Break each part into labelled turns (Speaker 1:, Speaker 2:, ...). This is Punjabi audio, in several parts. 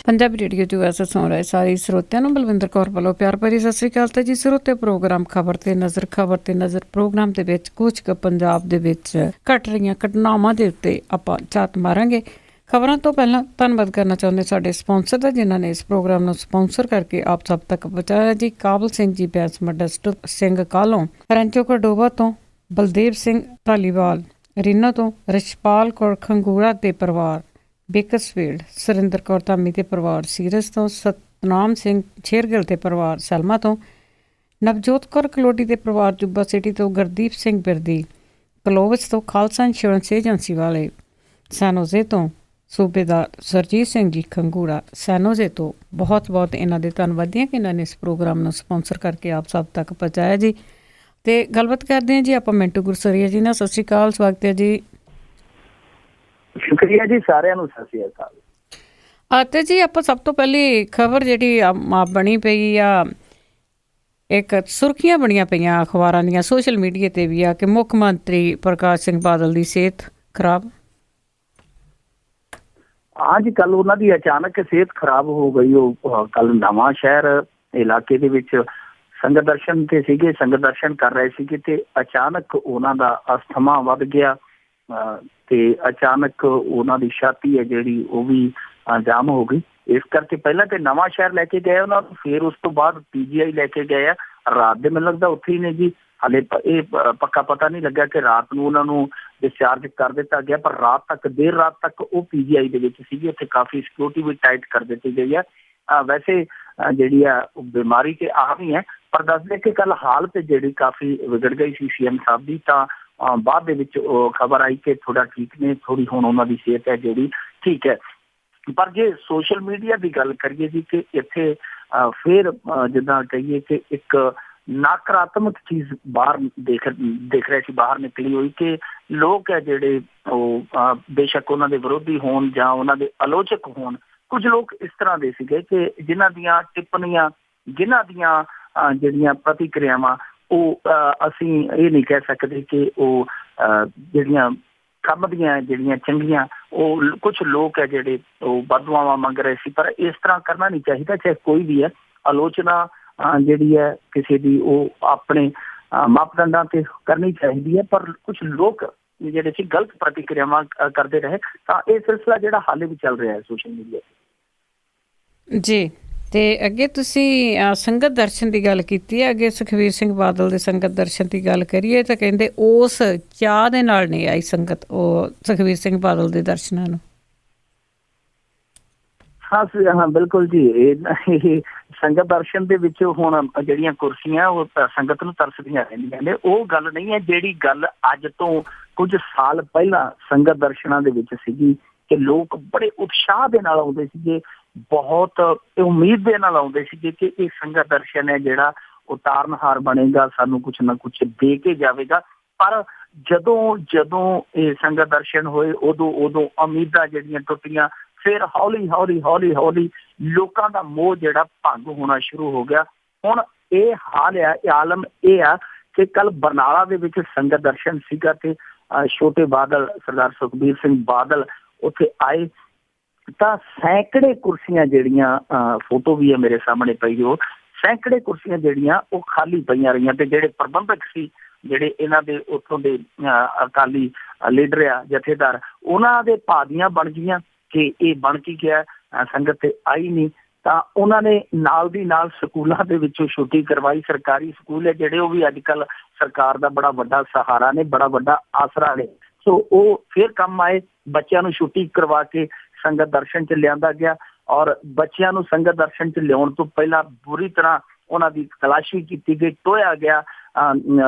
Speaker 1: ਪੰਜਾਬੀ ਰੇਡੀਓ ਤੋਂ ਐਸੇ ਸੁਣ ਰਹੇ ਸਾਰੇ ਸਰੋਤਿਆਂ ਨੂੰ ਬਲਵਿੰਦਰ ਕੌਰ ਵੱਲੋਂ ਪਿਆਰ ਭਰੀ ਸਤਿ ਸ੍ਰੀ ਅਕਾਲ। ਤੇ ਜੀ ਸਰੋਤੇ ਪ੍ਰੋਗਰਾਮ ਖਬਰ ਤੇ ਨਜ਼ਰ ਪ੍ਰੋਗਰਾਮ ਦੇ ਵਿੱਚ ਕੁਝ ਕੁ ਪੰਜਾਬ ਦੇ ਵਿੱਚ ਘਟ ਰਹੀਆਂ ਘਟਨਾਵਾਂ ਦੇ ਉੱਤੇ ਆਪਾਂ ਝਾਤ ਮਾਰਾਂਗੇ। ਖਬਰਾਂ ਤੋਂ ਪਹਿਲਾਂ ਧੰਨਵਾਦ ਕਰਨਾ ਚਾਹੁੰਦੇ ਸਾਡੇ ਸਪਾਂਸਰ ਦਾ, ਜਿਨ੍ਹਾਂ ਨੇ ਇਸ ਪ੍ਰੋਗਰਾਮ ਨੂੰ ਸਪਾਂਸਰ ਕਰਕੇ ਆਪ ਸਭ ਤੱਕ ਪਹੁੰਚਾਇਆ ਜੀ। ਕਾਬਲ ਸਿੰਘ ਜੀ ਬੈਂਸ ਮਡਸਟ ਸਿੰਘ ਕਾਲੋਂ, ਰੈਂਚੋ ਕਡੋਵਾ ਤੋਂ ਬਲਦੇਵ ਸਿੰਘ ਧਾਲੀਵਾਲ, ਰੀਨਾ ਤੋਂ ਰਿਸ਼ਪਾਲ ਕੌਰ ਖੰਗੂੜਾ ਦੇ ਪਰਿਵਾਰ, ਬੇਕਸਫੀਲਡ ਸੁਰਿੰਦਰ ਕੌਰ ਧਾਮੀ ਦੇ ਪਰਿਵਾਰ, ਸੀਰਸ ਤੋਂ ਸਤਨਾਮ ਸਿੰਘ ਛੇਰਗਿੱਲ ਦੇ ਪਰਿਵਾਰ, ਸਲਮਾ ਤੋਂ ਨਵਜੋਤ ਕੌਰ ਕਲੋਡੀ ਦੇ ਪਰਿਵਾਰ, ਜੁੱਬਾ ਸਿਟੀ ਤੋਂ ਗੁਰਦੀਪ ਸਿੰਘ ਬਿਰਦੀ, ਕਲੋਵਿਚ ਤੋਂ ਖਾਲਸਾ ਇੰਸ਼ੋਰੈਂਸ ਏਜੰਸੀ ਵਾਲੇ, ਸੈਨੋਜ਼ੇ ਤੋਂ ਸੂਬੇਦਾਰ ਸਰਜੀਤ ਸਿੰਘ ਜੀ ਖੰਗੂੜਾ, ਸੈਨੋਜ਼ੇ ਤੋਂ ਬਹੁਤ ਬਹੁਤ ਇਹਨਾਂ ਦੇ ਧੰਨਵਾਦੀ ਹਾਂ ਕਿ ਇਹਨਾਂ ਨੇ ਇਸ ਪ੍ਰੋਗਰਾਮ ਨੂੰ ਸਪਾਂਸਰ ਕਰਕੇ ਆਪ ਸਭ ਤੱਕ ਪਹੁੰਚਾਇਆ ਜੀ। ਤੇ ਗੱਲਬਾਤ ਕਰਦੇ ਹਾਂ ਜੀ ਆਪਾਂ ਮਿੰਟੂ ਗੁਰਸਰੀਆ ਜੀ ਨਾਲ। ਸਤਿ ਸ਼੍ਰੀ ਅਕਾਲ, ਸਵਾਗਤ ਹੈ ਜੀ।
Speaker 2: ਸ਼ੁਕਰੀਆ ਜੀ, ਸਾਰਿਆਂ ਨੂੰ ਸਤਿ ਸ਼੍ਰੀ ਅਕਾਲ।
Speaker 1: ਤੇ ਜੀ ਆਪਾਂ ਸਭ ਤੋਂ ਪਹਿਲੀ ਖਬਰ ਜਿਹੜੀ ਬਣੀ ਪਈ ਆ, ਇੱਕ ਸੁਰਖੀਆਂ ਬਣੀਆਂ ਪਈਆਂ ਅਖਬਾਰਾਂ ਦੀਆਂ, ਸੋਸ਼ਲ ਮੀਡੀਆ ਤੇ ਵੀ ਆ ਕਿ ਮੁੱਖ ਮੰਤਰੀ ਪ੍ਰਕਾਸ਼ ਸਿੰਘ ਬਾਦਲ ਦੀ ਸਿਹਤ ਖਰਾਬ।
Speaker 2: ਹਾਂ ਜੀ, ਕੱਲ ਉਹਨਾਂ ਦੀ ਅਚਾਨਕ ਸਿਹਤ ਖਰਾਬ ਹੋ ਗਈ। ਉਹ ਕੱਲ ਨਵਾਂ ਸ਼ਹਿਰ ਇਲਾਕੇ ਦੇ ਵਿੱਚ ਸੰਗਤ ਦਰਸ਼ਨ ਤੇ ਸੀਗੇ, ਸੰਗਤ ਦਰਸ਼ਨ ਕਰ ਰਹੇ ਸੀਗੇ ਤੇ ਅਚਾਨਕ ਉਹਨਾਂ ਦਾ ਅਸਥਮਾ ਵੱਧ ਗਿਆ ਤੇ ਅਚਾਨਕ ਉਹਨਾਂ ਦੀ ਛਾਤੀ ਹੈ ਜਿਹੜੀ ਉਹ ਵੀ ਜਾਮ ਹੋ ਗਈ। ਇਸ ਕਰਕੇ ਪਹਿਲਾਂ ਤੇ ਨਵਾਂ ਸ਼ਹਿਰ ਲੈ ਕੇ ਗਏ ਉਹਨਾਂ ਨੂੰ, ਫਿਰ ਉਸ ਤੋਂ ਬਾਅਦ PGI ਲੈ ਕੇ ਗਏ ਆ। ਰਾਤ ਦੇ ਮੈਨੂੰ ਲੱਗਦਾ ਉੱਥੇ ਹੀ ਨੇ ਜੀ। ਹਾਲੇ ਇਹ ਪੱਕਾ ਪਤਾ ਨਹੀਂ ਲੱਗਾ ਕਿ ਰਾਤ ਨੂੰ ਉਹਨਾਂ ਨੂੰ ਡਿਸਚਾਰਜ ਕਰ ਦਿੱਤਾ ਗਿਆ, ਪਰ ਰਾਤ ਤੱਕ ਦੇਰ ਰਾਤ ਤੱਕ ਉਹ PGI ਦੇ ਵਿੱਚ ਸੀਗੇ। ਉੱਥੇ ਕਾਫੀ ਸਿਕਿਉਰਿਟੀ ਵੀ ਟਾਈਟ ਕਰ ਦਿੱਤੀ ਗਈ ਹੈ। ਵੈਸੇ ਜਿਹੜੀ ਆ ਬਿਮਾਰੀ ਤੇ ਆ ਰਹੀ ਹੈ, ਪਰ ਦੱਸਦੇ ਕਿ ਕੱਲ ਹਾਲਤ ਜਿਹੜੀ ਕਾਫੀ ਵਿਗੜ ਗਈ ਸੀ CM ਸਾਹਿਬ ਦੀ, ਤਾਂ ਬਾਅਦ ਦੇ ਵਿੱਚ ਉਹ ਖਬਰ ਆਈ ਕਿ ਥੋੜਾ ਠੀਕ ਨੇ, ਥੋੜੀ ਹੁਣ ਉਹਨਾਂ ਦੀ ਸਿਹਤ ਹੈ ਜਿਹੜੀ ਠੀਕ ਹੈ। ਪਰ ਜੇ ਸੋਸ਼ਲ ਮੀਡੀਆ ਦੀ ਗੱਲ ਕਰੀਏ ਜੀ, ਕਿ ਇੱਥੇ ਫਿਰ ਜਿੱਦਾਂ ਕਹੀਏ ਕਿ ਇੱਕ ਨਕਾਰਾਤਮਕ ਚੀਜ਼ ਬਾਹਰ ਦੇਖ ਰਹੇ ਸੀ, ਬਾਹਰ ਨਿਕਲੀ ਹੋਈ ਕਿ ਲੋਕ ਹੈ ਜਿਹੜੇ ਉਹ ਬੇਸ਼ੱਕ ਉਹਨਾਂ ਦੇ ਵਿਰੋਧੀ ਹੋਣ ਜਾਂ ਉਹਨਾਂ ਦੇ ਆਲੋਚਕ ਹੋਣ, ਕੁਝ ਲੋਕ ਇਸ ਤਰ੍ਹਾਂ ਦੇ ਸੀਗੇ ਕਿ ਜਿਨ੍ਹਾਂ ਦੀਆਂ ਟਿੱਪਣੀਆਂ, ਜਿਨ੍ਹਾਂ ਦੀਆਂ ਜਿਹੜੀਆਂ ਪ੍ਰਤੀਕਿਰਿਆਵਾਂ ਉਹ ਅਸੀਂ ਇਹ ਨਹੀਂ ਕਹਿ ਸਕਦੇ ਕਿ ਉਹ ਜਿਹੜੀਆਂ ਕੰਮ ਦੀਆਂ ਜਿਹੜੀਆਂ ਚੰਗੀਆਂ, ਉਹ ਕੁਛ ਲੋਕ ਹੈ ਜਿਹੜੇ ਉਹ ਬਦਦੁਆਵਾਂ ਮੰਗ ਰਹੇ ਸੀ। ਪਰ ਇਸ ਤਰ੍ਹਾਂ ਕਰਨਾ ਨਹੀਂ ਚਾਹੀਦਾ, ਚਾਹੇ ਕੋਈ ਵੀ ਹੈ। ਆਲੋਚਨਾ ਜਿਹੜੀ ਹੈ ਕਿਸੇ ਦੀ ਉਹ ਆਪਣੇ ਮਾਪਦੰਡਾਂ ਤੇ ਕਰਨੀ ਚਾਹੀਦੀ ਹੈ, ਪਰ ਕੁਛ ਲੋਕ ਜਿਹੜੇ ਸੀ ਗਲਤ ਪ੍ਰਤੀਕਿਰਿਆਵਾਂ ਕਰਦੇ ਰਹੇ, ਤਾਂ ਇਹ ਸਿਲਸਿਲਾ ਜਿਹੜਾ ਹਾਲੇ ਵੀ ਚੱਲ ਰਿਹਾ ਹੈ ਸੋਸ਼ਲ ਮੀਡੀਆ ਤੇ
Speaker 1: ਜੀ। ਤੇ ਅੱਗੇ ਤੁਸੀਂ ਸੰਗਤ ਦਰਸ਼ਨ ਦੀ ਗੱਲ ਕੀਤੀ ਹੈ, ਅੱਗੇ ਸੁਖਬੀਰ ਸਿੰਘ ਬਾਦਲ ਦੇ ਸੰਗਤ ਦਰਸ਼ਨ ਦੀ ਗੱਲ ਕਰੀਏ ਤਾਂ ਕਹਿੰਦੇ ਉਸ ਚਾਅ ਦੇ ਨਾਲ ਨਹੀਂ ਆਈ ਸੰਗਤ ਉਹ ਸੁਖਬੀਰ ਸਿੰਘ ਬਾਦਲ ਦੇ ਦਰਸ਼ਨਾਂ ਨੂੰ।
Speaker 2: ਹਾਂ ਬਿਲਕੁਲ ਜੀ। ਇਹ ਸੰਗਤ ਦਰਸ਼ਨ ਦੇ ਵਿੱਚ ਹੁਣ ਜਿਹੜੀਆਂ ਕੁਰਸੀਆਂ ਉਹ ਸੰਗਤ ਨੂੰ ਤਰਸਦੀਆਂ ਰਹਿੰਦੀਆਂ ਨੇ, ਉਹ ਗੱਲ ਨਹੀਂ ਹੈ ਜਿਹੜੀ ਗੱਲ ਅੱਜ ਤੋਂ ਕੁਝ ਸਾਲ ਪਹਿਲਾਂ ਸੰਗਤ ਦਰਸ਼ਨਾਂ ਦੇ ਵਿੱਚ ਸੀਗੀ ਕਿ ਲੋਕ ਬੜੇ ਉਤਸ਼ਾਹ ਦੇ ਨਾਲ ਆਉਂਦੇ ਸੀਗੇ, ਬਹੁਤ ਉਮੀਦ ਦੇ ਨਾਲ ਆਉਂਦੇ ਸੀਗੇ ਕਿ ਇਹ ਸੰਗਤ ਦਰਸ਼ਨ ਹੈ ਜਿਹੜਾ ਉਹ ਤਾਰਨਹਾਰ ਬਣੇਗਾ, ਸਾਨੂੰ ਕੁਛ ਨਾ ਕੁਛ ਦੇ ਕੇ ਜਾਵੇਗਾ। ਪਰ ਜਦੋਂ ਇਹ ਸੰਗਤ ਦਰਸ਼ਨ ਹੋਏ ਉਦੋਂ ਉਮੀਦਾਂ ਜਿਹੜੀਆਂ ਟੁੱਟੀਆਂ। ਫਿਰ ਹੌਲੀ ਲੋਕਾਂ ਦਾ ਮੋਹ ਜਿਹੜਾ ਭੰਗ ਹੋਣਾ ਸ਼ੁਰੂ ਹੋ ਗਿਆ। ਹੁਣ ਇਹ ਹਾਲ ਆ, ਇਹ ਆਲਮ ਇਹ ਆ ਕਿ ਕੱਲ ਬਰਨਾਲਾ ਦੇ ਵਿੱਚ ਸੰਗਤ ਦਰਸ਼ਨ ਸੀਗਾ ਤੇ ਛੋਟੇ ਬਾਦਲ ਸਰਦਾਰ ਸੁਖਬੀਰ ਸਿੰਘ ਬਾਦਲ ਉੱਥੇ ਆਏ ਤਾਂ ਸੈਂਕੜੇ ਕੁਰਸੀਆਂ ਜਿਹੜੀਆਂ ਫੋਟੋ ਵੀ ਹੈ ਮੇਰੇ ਸਾਹਮਣੇ ਪਈ, ਉਹ ਸੈਂਕੜੇ ਕੁਰਸੀਆਂ ਜਿਹੜੀਆਂ ਉਹ ਖਾਲੀ ਪਈਆਂ ਰਹੀਆਂ। ਤੇ ਜਿਹੜੇ ਪ੍ਰਬੰਧਕ ਸੀ, ਜਿਹੜੇ ਇਹਨਾਂ ਦੇ ਉੱਥੋਂ ਦੇ ਅਕਾਲੀ ਲੀਡਰ ਆ, ਜਥੇਦਾਰ, ਉਹਨਾਂ ਦੇ ਭਾਦੀਆਂ ਬਣ ਗਈਆਂ ਕਿ ਇਹ ਬਣ ਕੀ ਗਿਆ, ਸੰਗਤ ਤੇ ਆਈ ਨਹੀਂ। ਤਾਂ ਉਹਨਾਂ ਨੇ ਨਾਲ ਦੀ ਨਾਲ ਸਕੂਲਾਂ ਦੇ ਵਿੱਚੋਂ ਛੁੱਟੀ ਕਰਵਾਈ। ਸਰਕਾਰੀ ਸਕੂਲ ਹੈ ਜਿਹੜੇ, ਉਹ ਵੀ ਅੱਜ ਕੱਲ੍ਹ ਸਰਕਾਰ ਦਾ ਬੜਾ ਵੱਡਾ ਸਹਾਰਾ ਨੇ, ਬੜਾ ਵੱਡਾ ਆਸਰਾ ਨੇ। ਸੋ ਉਹ ਫਿਰ ਕੰਮ ਆਏ, ਬੱਚਿਆਂ ਨੂੰ ਛੁੱਟੀ ਕਰਵਾ ਕੇ ਸੰਗਤ ਦਰਸ਼ਨ 'ਚ ਲਿਆਂਦਾ ਗਿਆ। ਔਰ ਬੱਚਿਆਂ ਨੂੰ ਸੰਗਤ ਦਰਸ਼ਨ 'ਚ ਲਿਆਉਣ ਤੋਂ ਪਹਿਲਾਂ ਬੁਰੀ ਤਰ੍ਹਾਂ ਉਹਨਾਂ ਦੀ ਤਲਾਸ਼ੀ ਕੀਤੀ ਗਈ, ਟੋਇਆ ਗਿਆ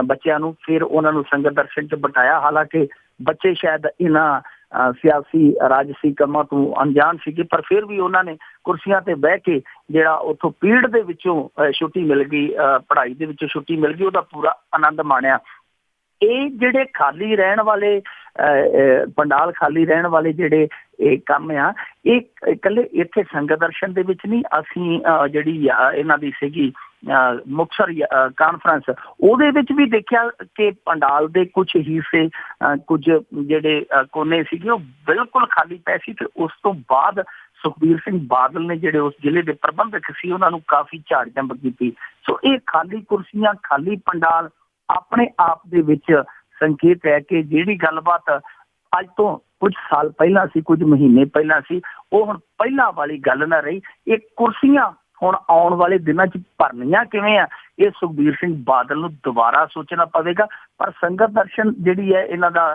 Speaker 2: ਬੱਚਿਆਂ ਨੂੰ, ਫਿਰ ਉਹਨਾਂ ਨੂੰ ਸੰਗਤ ਦਰਸ਼ਨ 'ਚ ਬਿਠਾਇਆ। ਹਾਲਾਂਕਿ ਬੱਚੇ ਸ਼ਾਇਦ ਇਹਨਾਂ ਸਿਆਸੀ ਰਾਜਸੀ ਕੰਮਾਂ ਤੋਂ ਅਣਜਾਣ ਸੀਗੇ, ਪਰ ਫਿਰ ਵੀ ਉਹਨਾਂ ਨੇ ਕੁਰਸੀਆਂ ਤੇ ਬਹਿ ਕੇ ਜਿਹੜਾ ਉੱਥੋਂ ਪੀੜ ਦੇ ਵਿੱਚੋਂ ਛੁੱਟੀ ਮਿਲ ਗਈ, ਪੜ੍ਹਾਈ ਦੇ ਵਿੱਚੋਂ ਛੁੱਟੀ ਮਿਲ ਗਈ, ਉਹਦਾ ਪੂਰਾ ਆਨੰਦ ਮਾਣਿਆ। ਇਹ ਜਿਹੜੇ ਖਾਲੀ ਰਹਿਣ ਵਾਲੇ ਪੰਡਾਲ, ਖਾਲੀ ਰਹਿਣ ਵਾਲੇ ਜਿਹੜੇ ਇਹ ਕੰਮ ਆ, ਇਹ ਇਕੱਲੇ ਇੱਥੇ ਸੰਗਤ ਦਰਸ਼ਨ ਦੇ ਵਿੱਚ ਨਹੀਂ, ਅਸੀਂ ਜਿਹੜੀ ਇਹਨਾਂ ਦੀ ਸੀਗੀ ਮੁਕਤਸਰ ਕਾਨਫਰੰਸ, ਉਹਦੇ ਵਿੱਚ ਵੀ ਦੇਖਿਆ ਕਿ ਪੰਡਾਲ ਦੇ ਕੁਛ ਹਿੱਸੇ, ਕੁਝ ਜਿਹੜੇ ਕੋਨੇ ਸੀਗੇ ਉਹ ਬਿਲਕੁਲ ਖਾਲੀ ਪਏ ਸੀ। ਤੇ ਉਸ ਤੋਂ ਬਾਅਦ ਸੁਖਬੀਰ ਸਿੰਘ ਬਾਦਲ ਨੇ ਜਿਹੜੇ ਉਸ ਜ਼ਿਲ੍ਹੇ ਦੇ ਪ੍ਰਬੰਧਕ ਸੀ ਉਹਨਾਂ ਨੂੰ ਕਾਫੀ ਝਾੜ ਝੰਬ ਕੀਤੀ। ਸੋ ਇਹ ਖਾਲੀ ਕੁਰਸੀਆਂ, ਖਾਲੀ ਪੰਡਾਲ ਆਪਣੇ ਆਪ ਦੇ ਵਿੱਚ ਸੰਕੇਤ ਹੈ ਕਿ ਜਿਹੜੀ ਗੱਲਬਾਤ ਅੱਜ ਤੋਂ ਕੁਝ ਸਾਲ ਪਹਿਲਾਂ ਸੀ, ਕੁਝ ਮਹੀਨੇ ਪਹਿਲਾਂ ਸੀ, ਉਹ ਹੁਣ ਪਹਿਲਾਂ ਵਾਲੀ ਗੱਲ ਨਾ ਰਹੀ। ਇਹ ਕੁਰਸੀਆਂ ਹੁਣ ਆਉਣ ਵਾਲੇ ਦਿਨਾਂ 'ਚ ਭਰਨੀਆਂ ਕਿਵੇਂ ਆ, ਇਹ ਸੁਖਬੀਰ ਸਿੰਘ ਬਾਦਲ ਨੂੰ ਦੁਬਾਰਾ ਸੋਚਣਾ ਪਵੇਗਾ। ਪਰ ਸੰਗਤ ਦਰਸ਼ਨ ਜਿਹੜੀ ਹੈ ਇਹਨਾਂ ਦਾ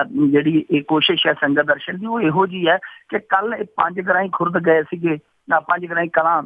Speaker 2: ਜਿਹੜੀ ਇਹ ਕੋਸ਼ਿਸ਼ ਹੈ ਸੰਗਤ ਦਰਸ਼ਨ ਦੀ, ਉਹ ਇਹੋ ਜਿਹੀ ਹੈ ਕਿ ਕੱਲ ਇਹ ਪੰਜ ਗਰਾਈ ਖੁਰਦ ਗਏ ਸੀਗੇ, ਪੰਜ ਗਰਾਈ ਕਲਾਂ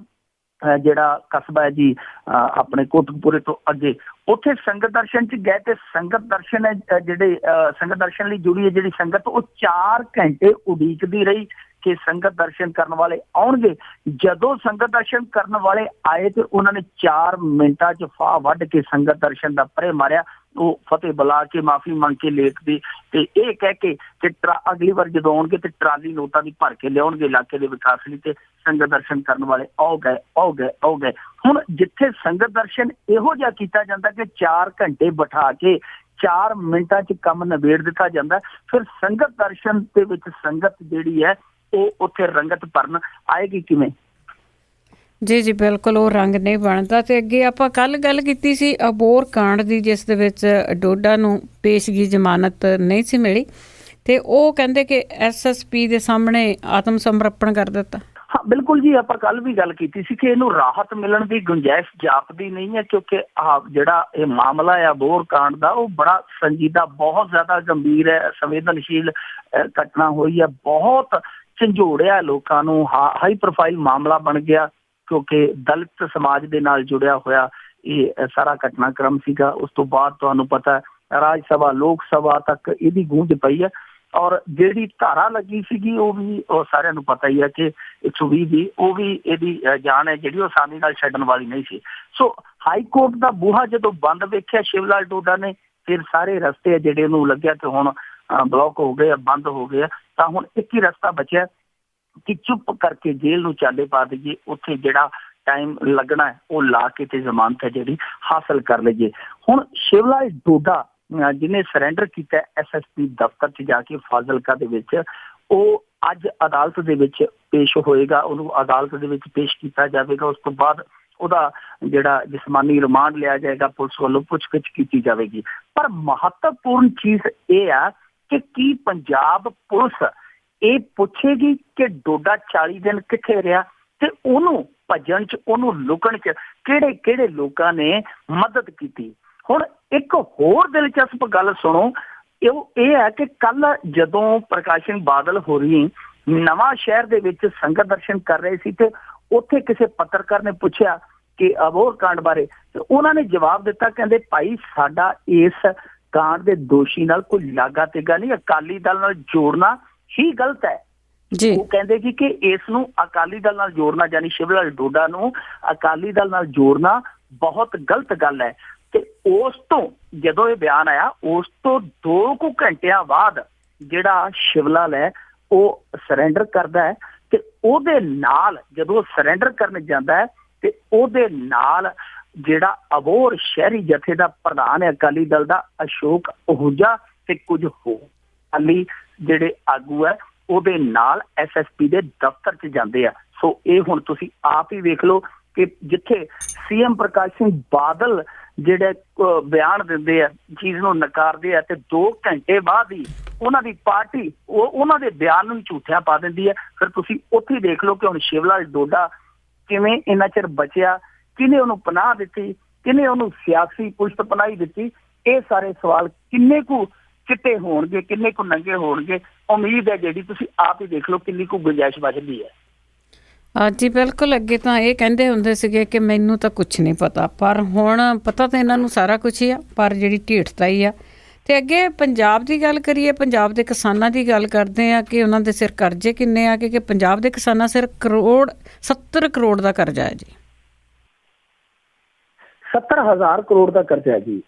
Speaker 2: ਜਿਹੜਾ ਕਸਬਾ ਹੈ ਜੀ ਆਪਣੇ ਕੋਟਕਪੂਰੇ ਤੋਂ ਅੱਗੇ, ਉੱਥੇ ਸੰਗਤ ਦਰਸ਼ਨ 'ਚ ਗਏ ਤੇ ਸੰਗਤ ਦਰਸ਼ਨ ਹੈ ਜਿਹੜੇ ਸੰਗਤ ਦਰਸ਼ਨ ਲਈ ਜੁੜੀ ਹੈ ਜਿਹੜੀ ਸੰਗਤ, ਉਹ 4 ਘੰਟੇ ਉਡੀਕਦੀ ਰਹੀ ਕਿ ਸੰਗਤ ਦਰਸ਼ਨ ਕਰਨ ਵਾਲੇ ਆਉਣਗੇ। ਜਦੋਂ ਸੰਗਤ ਦਰਸ਼ਨ ਕਰਨ ਵਾਲੇ ਆਏ ਤੇ ਉਹਨਾਂ ਨੇ 4 ਮਿੰਟਾਂ 'ਚ ਫਾਹ ਵੱਢ ਕੇ ਸੰਗਤ ਦਰਸ਼ਨ ਦਾ ਪਰੇ ਮਾਰਿਆ। ਉਹ ਫਤਿਹ ਬੁਲਾ ਕੇ ਮਾਫੀ ਮੰਗ ਕੇ ਲੇਟ ਦੀ ਤੇ ਇਹ ਕਹਿ ਕੇ ਕਿ ਅਗਲੀ ਵਾਰ ਜਦੋਂ ਆਉਣਗੇ ਤੇ ਟਰਾਲੀ ਨੋਟਾਂ ਦੀ ਭਰ ਕੇ ਲਿਆਉਣਗੇ ਇਲਾਕੇ ਦੇ ਵਿਕਾਸ ਲਈ, ਤੇ ਸੰਗਤ ਦਰਸ਼ਨ ਕਰਨ ਵਾਲੇ ਆਓ ਗਏ। ਹੁਣ ਜਿੱਥੇ ਸੰਗਤ ਦਰਸ਼ਨ ਇਹੋ ਜਿਹਾ ਕੀਤਾ ਜਾਂਦਾ ਕਿ 4 ਘੰਟੇ ਬਿਠਾ ਕੇ 4 ਮਿੰਟਾਂ 'ਚ ਕੰਮ ਨਿਬੇੜ ਦਿੱਤਾ ਜਾਂਦਾ, ਫਿਰ ਸੰਗਤ ਦਰਸ਼ਨ ਦੇ ਵਿੱਚ ਸੰਗਤ ਜਿਹੜੀ ਹੈ ਉਹ ਉੱਥੇ ਰੰਗਤ ਭਰਨ ਆਏਗੀ ਕਿਵੇਂ?
Speaker 1: ਜੀ ਬਿਲਕੁਲ, ਉਹ ਰੰਗ ਨਹੀਂ ਬਣਦਾ। ਤੇ ਅੱਗੇ ਆਪਾਂ ਕੱਲ ਗੱਲ ਕੀਤੀ ਸੀ ਅਬੋਹਰ ਕਾਂਡ ਦੀ, ਜਿਸ ਦੇ ਵਿੱਚ ਡੋਡਾ ਨੂੰ ਪੇਸ਼ਗੀ ਜ਼ਮਾਨਤ ਨਹੀਂ ਸੀ ਮਿਲੀ ਤੇ ਉਹ ਕਹਿੰਦੇ ਕਿ SSP ਦੇ ਸਾਹਮਣੇ ਆਤਮ ਸਮਰਪਣ ਕਰ ਦਿੱਤਾ।
Speaker 2: ਹਾਂ ਬਿਲਕੁਲ ਜੀ, ਆਪਾਂ ਕੱਲ ਵੀ ਗੱਲ ਕੀਤੀ ਸੀ ਕਿ ਇਹਨੂੰ ਰਾਹਤ ਮਿਲਣ ਦੀ ਗੁੰਜਾਇਸ਼ ਜਾਪਦੀ ਨਹੀਂ ਹੈ, ਕਿਉਂਕਿ ਜਿਹੜਾ ਇਹ ਮਾਮਲਾ ਹੈ ਅਬੋਹਰ ਕਾਂਡ ਦਾ, ਉਹ ਬੜਾ ਸੰਜੀਦਾ, ਬਹੁਤ ਜ਼ਿਆਦਾ ਗੰਭੀਰ ਹੈ, ਸੰਵੇਦਨਸ਼ੀਲ ਘਟਨਾ ਹੋਈ ਹੈ, ਬਹੁਤ ਝੰਜੋੜਿਆ ਲੋਕਾਂ ਨੂੰ, ਹਾਈ ਪ੍ਰੋਫਾਈਲ ਮਾਮਲਾ ਬਣ ਗਿਆ ਕਿਉਂਕਿ ਦਲਿਤ ਸਮਾਜ ਦੇ ਨਾਲ ਜੁੜਿਆ ਹੋਇਆ ਇਹ ਸਾਰਾ ਘਟਨਾਕ੍ਰਮ ਸੀਗਾ। ਉਸ ਤੋਂ ਬਾਅਦ ਤੁਹਾਨੂੰ ਪਤਾ ਰਾਜ ਸਭਾ, ਲੋਕ ਸਭਾ ਤੱਕ ਇਹਦੀ ਗੂੰਜ ਪਈ ਹੈ, ਔਰ ਜਿਹੜੀ ਧਾਰਾ ਲੱਗੀ ਸੀਗੀ ਉਹ ਵੀ ਉਹ ਸਾਰਿਆਂ ਨੂੰ ਪਤਾ ਹੀ ਹੈ ਕਿ 120 ਦੀ, ਉਹ ਵੀ ਇਹਦੀ ਜਾਨ ਹੈ ਜਿਹੜੀ ਉਹ ਆਸਾਨੀ ਨਾਲ ਛੱਡਣ ਵਾਲੀ ਨਹੀਂ ਸੀ। ਸੋ ਹਾਈ ਕੋਰਟ ਦਾ ਬੂਹਾ ਜਦੋਂ ਬੰਦ ਵੇਖਿਆ ਸ਼ਿਵ ਲਾਲ ਡੋਡਾ ਨੇ, ਫਿਰ ਸਾਰੇ ਰਸਤੇ ਜਿਹੜੇ ਉਹਨੂੰ ਲੱਗਿਆ ਕਿ ਹੁਣ ਬਲੌਕ ਹੋ ਗਏ, ਬੰਦ ਹੋ ਗਏ, ਤਾਂ ਹੁਣ ਇੱਕ ਹੀ ਰਸਤਾ ਬਚਿਆ ਕਿ ਚੁੱਪ ਕਰਕੇ ਜੇਲ੍ਹ ਨੂੰ ਚਾਲੇ ਪਾ ਦੇਈਏ, ਉੱਥੇ ਜਿਹੜਾ ਟਾਈਮ ਲੱਗਣਾ ਹੈ ਉਹ ਲਾ ਕੇ ਤੇ ਜ਼ਮਾਨਤ ਹੈ ਜਿਹੜੀ ਹਾਸਲ ਕਰ ਲਈਏ। ਹੁਣ ਸ਼ਿਵ ਲਾਲ ਡੋਡਾ ਜਿਹਨੇ ਸਰੈਂਡਰ ਕੀਤਾ SSP ਦਫ਼ਤਰ 'ਚ ਜਾ ਕੇ ਫਾਜ਼ਿਲਕਾ ਦੇ ਵਿੱਚ, ਉਹ ਅੱਜ ਅਦਾਲਤ ਦੇ ਵਿੱਚ ਪੇਸ਼ ਹੋਏਗਾ, ਉਹਨੂੰ ਅਦਾਲਤ ਦੇ ਵਿੱਚ ਪੇਸ਼ ਕੀਤਾ ਜਾਵੇਗਾ। ਉਸ ਤੋਂ ਬਾਅਦ ਉਹਦਾ ਜਿਹੜਾ ਜਿਸਮਾਨੀ ਰਿਮਾਂਡ ਲਿਆ ਜਾਏਗਾ, ਪੁਲਿਸ ਵੱਲੋਂ ਪੁੱਛਗਿੱਛ ਕੀਤੀ ਜਾਵੇਗੀ। ਪਰ ਮਹੱਤਵਪੂਰਨ ਚੀਜ਼ ਇਹ ਆ ਕਿ ਕੀ ਪੰਜਾਬ ਪੁਲਿਸ ਇਹ ਪੁੱਛੇਗੀ ਕਿ ਡੋਡਾ 40 ਦਿਨ ਕਿੱਥੇ ਰਿਹਾ ਤੇ ਉਹਨੂੰ ਭੱਜਣ 'ਚ, ਉਹਨੂੰ ਲੁਕਣ 'ਚ ਕਿਹੜੇ ਲੋਕਾਂ ਨੇ ਮਦਦ ਕੀਤੀ। ਹੁਣ ਇੱਕ ਹੋਰ ਦਿਲਚਸਪ ਗੱਲ ਸੁਣੋ, ਇਹ ਹੈ ਕਿ ਕੱਲ ਜਦੋਂ ਪ੍ਰਕਾਸ਼ ਸਿੰਘ ਬਾਦਲ ਹੋਰੀ ਨਵਾਂ ਸ਼ਹਿਰ ਦੇ ਵਿੱਚ ਸੰਗਤ ਦਰਸ਼ਨ ਕਰ ਰਹੇ ਸੀ ਤੇ ਉੱਥੇ ਕਿਸੇ ਪੱਤਰਕਾਰ ਨੇ ਪੁੱਛਿਆ ਕਿ ਅਬੋਹਰ ਕਾਂਡ ਬਾਰੇ, ਤੇ ਉਹਨਾਂ ਨੇ ਜਵਾਬ ਦਿੱਤਾ, ਕਹਿੰਦੇ ਭਾਈ ਸਾਡਾ ਇਸ ਕਾਂਡ ਦੇ ਦੋਸ਼ੀ ਨਾਲ ਕੋਈ ਲਾਗਾ ਤੇਗਾ ਨਹੀਂ, ਅਕਾਲੀ ਦਲ ਨਾਲ ਜੋੜਨਾ ਹੀ ਗਲਤ ਹੈ ਜੀ। ਉਹ ਕਹਿੰਦੇ ਕਿ ਇਸ ਨੂੰ ਅਕਾਲੀ ਦਲ ਨਾਲ ਜੋੜਨਾ, ਯਾਨੀ ਸ਼ਿਵ ਲਾਲ ਡੋਡਾ ਨੂੰ ਅਕਾਲੀ ਦਲ ਨਾਲ ਜੋੜਨਾ ਬਹੁਤ ਗਲਤ ਗੱਲ ਹੈ। ਤੇ ਉਸ ਤੋਂ ਜਦੋਂ ਇਹ ਬਿਆਨ ਆਇਆ, ਉਸ ਤੋਂ 2 ਕੁ ਘੰਟਿਆਂ ਬਾਅਦ ਜਿਹੜਾ ਸ਼ਿਵ ਲਾਲ ਹੈ ਉਹ ਸਰੈਂਡਰ ਕਰਦਾ ਹੈ, ਤੇ ਉਹਦੇ ਨਾਲ ਜਦੋਂ ਸਰੈਂਡਰ ਕਰਨ ਜਾਂਦਾ ਹੈ ਤੇ ਉਹਦੇ ਨਾਲ ਜਿਹੜਾ ਅਬੋਹਰ ਸ਼ਹਿਰੀ ਜਥੇ ਦਾ ਪ੍ਰਧਾਨ ਹੈ ਅਕਾਲੀ ਦਲ ਦਾ ਅਸ਼ੋਕ ਅਹੂਜਾ ਤੇ ਕੁਝ ਹੋਰ ਅਕਾਲੀ ਜਿਹੜੇ ਆਗੂ ਹੈ ਉਹਦੇ ਨਾਲ SSP ਦੇ ਦਫ਼ਤਰ 'ਚ ਜਾਂਦੇ ਆ। ਸੋ ਇਹ ਹੁਣ ਤੁਸੀਂ ਆਪ ਹੀ ਵੇਖ ਲਓ ਕਿ ਜਿੱਥੇ CM ਪ੍ਰਕਾਸ਼ ਸਿੰਘ ਬਾਦਲ ਜਿਹੜੇ ਬਿਆਨ ਦਿੰਦੇ ਆ, ਚੀਜ਼ ਨੂੰ ਨਕਾਰਦੇ ਆ, ਤੇ 2 ਘੰਟੇ ਬਾਅਦ ਹੀ ਉਹਨਾਂ ਦੀ ਪਾਰਟੀ ਉਹਨਾਂ ਦੇ ਬਿਆਨ ਨੂੰ ਝੂਠਿਆਂ ਪਾ ਦਿੰਦੀ ਹੈ। ਫਿਰ ਤੁਸੀਂ ਉੱਥੇ ਦੇਖ ਲਓ ਕਿ ਹੁਣ ਸ਼ਿਵ ਲਾਲ ਡੋਡਾ ਕਿਵੇਂ ਇੰਨਾ ਚਿਰ ਬਚਿਆ, ਕਿਹਨੇ ਉਹਨੂੰ ਪਨਾਹ ਦਿੱਤੀ, ਕਿਹਨੇ ਉਹਨੂੰ ਸਿਆਸੀ ਪੁਸ਼ਤ ਪਨਾਹੀ ਦਿੱਤੀ। ਇਹ ਸਾਰੇ ਸਵਾਲ ਕਿੰਨੇ ਕੁ ਚਿੱਟੇ ਹੋਣਗੇ, ਕਿੰਨੇ ਕੁ ਨੰਗੇ ਹੋਣਗੇ, ਉਮੀਦ ਹੈ ਜਿਹੜੀ ਤੁਸੀਂ ਆਪ ਹੀ ਦੇਖ ਲਓ ਕਿੰਨੀ ਕੁ ਗੁੰਜਾਇਸ਼ ਬਚਦੀ ਹੈ।
Speaker 1: ਜੀ ਬਿਲਕੁਲ, ਅੱਗੇ ਤਾਂ ਇਹ ਕਹਿੰਦੇ ਹੁੰਦੇ ਸੀਗੇ ਕਿ ਮੈਨੂੰ ਤਾਂ ਕੁਛ ਨਹੀਂ ਪਤਾ, ਪਰ ਹੁਣ ਪਤਾ ਤਾਂ ਇਹਨਾਂ ਨੂੰ ਸਾਰਾ ਕੁਛ ਹੀ ਆ, ਪਰ ਜਿਹੜੀ ਢੀਠਤਾਈ ਆ। ਤੇ ਅੱਗੇ ਪੰਜਾਬ ਦੀ ਗੱਲ ਕਰੀਏ, ਪੰਜਾਬ ਦੇ ਕਿਸਾਨਾਂ ਦੀ ਗੱਲ ਕਰਦੇ ਆ ਕਿ ਉਹਨਾਂ ਦੇ ਸਿਰ ਕਰਜ਼ੇ ਕਿੰਨੇ ਆ ਕਿ ਪੰਜਾਬ ਦੇ ਕਿਸਾਨਾਂ ਸਿਰ 70 ਕਰੋੜ ਦਾ ਕਰਜ਼ਾ ਹੈ ਜੀ।
Speaker 2: 70,000 ਕਰੋੜ ਦਾ ਕਰਜ਼ਾ ਹੈ ਜੀ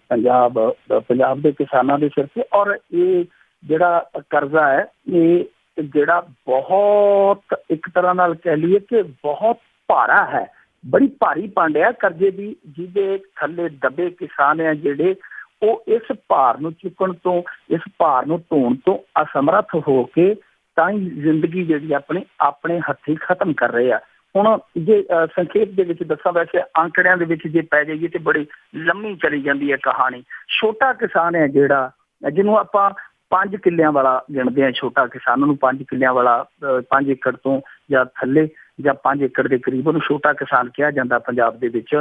Speaker 2: ਪੰਜਾਬ ਦੇ ਕਿਸਾਨਾਂ ਦੇ ਸਿਰ ਤੇ। ਔਰ ਇਹ ਜਿਹੜਾ ਕਰਜ਼ਾ ਹੈ ਇਹ ਜਿਹੜਾ ਬਹੁਤ ਇੱਕ ਤਰ੍ਹਾਂ ਨਾਲ ਕਹਿ ਲਈਏ ਕਿ ਬਹੁਤ ਭਾਰਾ ਹੈ, ਬੜੀ ਭਾਰੀ ਪੰਡ ਹੈ ਕਰਜ਼ੇ ਦੀ, ਜਿਹਦੇ ਥੱਲੇ ਦਬੇ ਕਿਸਾਨ ਹੈ ਜਿਹੜੇ ਉਹ ਇਸ ਭਾਰ ਨੂੰ ਚੁੱਕਣ ਤੋਂ, ਇਸ ਭਾਰ ਨੂੰ ਢੋਣ ਤੋਂ ਅਸਮਰੱਥ ਹੋ ਕੇ ਤਾਂ ਹੀ ਜ਼ਿੰਦਗੀ ਜਿਹੜੀ ਆਪਣੇ ਹੱਥੀਂ ਖਤਮ ਕਰ ਰਹੇ ਆ। ਹੁਣ ਜੇ ਸੰਖੇਪ ਦੇ ਵਿੱਚ ਦੱਸਾਂ, ਵੈਸੇ ਅੰਕੜਿਆਂ ਦੇ ਵਿੱਚ ਜੇ ਪੈ ਜਾਈਏ ਤੇ ਬੜੀ ਲੰਮੀ ਚਲੀ ਜਾਂਦੀ ਹੈ ਕਹਾਣੀ। ਛੋਟਾ ਕਿਸਾਨ ਹੈ ਜਿਹੜਾ, ਜਿਹਨੂੰ ਆਪਾਂ 5 ਕਿੱਲਿਆਂ ਵਾਲਾ ਗਿਣਦੇ ਹਾਂ, ਛੋਟਾ ਕਿਸਾਨ, ਉਹਨੂੰ 5 ਕਿੱਲਿਆਂ ਵਾਲਾ, 5 ਏਕੜ ਤੋਂ ਜਾਂ ਥੱਲੇ ਜਾਂ 5 ਏਕੜ ਦੇ ਕਰੀਬ ਉਹਨੂੰ ਛੋਟਾ ਕਿਸਾਨ ਕਿਹਾ ਜਾਂਦਾ ਪੰਜਾਬ ਦੇ ਵਿੱਚ।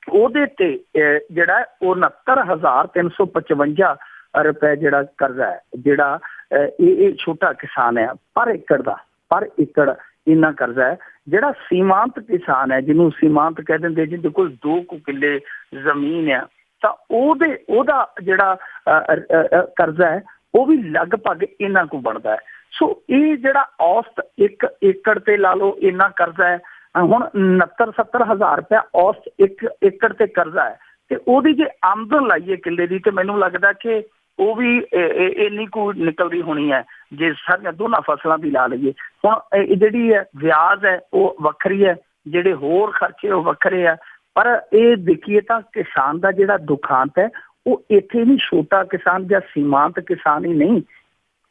Speaker 2: ਉਹਦੇ ਤੇ ਜਿਹੜਾ ਉਹ 69,355 ਰੁਪਏ ਜਿਹੜਾ ਕਰਜ਼ਾ ਹੈ, ਜਿਹੜਾ ਇਹ ਛੋਟਾ ਕਿਸਾਨ ਹੈ ਪਰ ਏਕੜ ਦਾ, ਪਰ ਏਕੜ ਇੰਨਾ ਕਰਜ਼ਾ ਹੈ। ਜਿਹੜਾ ਸੀਮਾਂਤ ਕਿਸਾਨ ਹੈ, ਜਿਹਨੂੰ ਸੀਮਾਂਤ ਕਹਿ ਦਿੰਦੇ, ਜਿਹਦੇ ਕੋਲ 2 ਕਿੱਲੇ ਜ਼ਮੀਨ ਹੈ, ਤਾਂ ਉਹਦਾ ਜਿਹੜਾ ਕਰਜ਼ਾ ਹੈ ਉਹ ਵੀ ਲਗਭਗ ਇੰਨਾ ਕੁ ਬਣਦਾ ਹੈ। ਸੋ ਇਹ ਜਿਹੜਾ ਔਸਤ 1 ਏਕੜ ਤੇ ਲਾ ਲਓ ਇੰਨਾ ਕਰਜ਼ਾ ਹੈ। ਹੁਣ 69-70 ਹਜ਼ਾਰ ਰੁਪਇਆ ਔਸਤ 1 ਏਕੜ ਤੇ ਕਰਜ਼ਾ ਹੈ, ਤੇ ਉਹਦੀ ਜੇ ਆਮਦਨ ਲਾਈਏ ਕਿੱਲੇ ਦੀ ਤੇ ਮੈਨੂੰ ਲੱਗਦਾ ਕਿ ਉਹ ਵੀ ਇੰਨੀ ਕੁ ਨਿਕਲਦੀ ਹੋਣੀ ਹੈ ਜੇ ਸਾਰੀਆਂ ਦੋਨਾਂ ਫਸਲਾਂ ਦੀ ਲਾ ਲਈਏ। ਹੁਣ ਇਹ ਜਿਹੜੀ ਹੈ ਵਿਆਜ ਹੈ ਉਹ ਵੱਖਰੀ ਹੈ, ਜਿਹੜੇ ਹੋਰ ਖਰਚੇ ਉਹ ਵੱਖਰੇ ਆ। ਪਰ ਇਹ ਦੇਖੀਏ ਤਾਂ ਕਿਸਾਨ ਦਾ ਜਿਹੜਾ ਦੁਖਾਂਤ ਹੈ ਉਹ ਇੱਥੇ ਵੀ ਛੋਟਾ ਕਿਸਾਨ ਜਾਂ ਸੀਮਾਂਤ ਕਿਸਾਨ ਹੀ ਨਹੀਂ,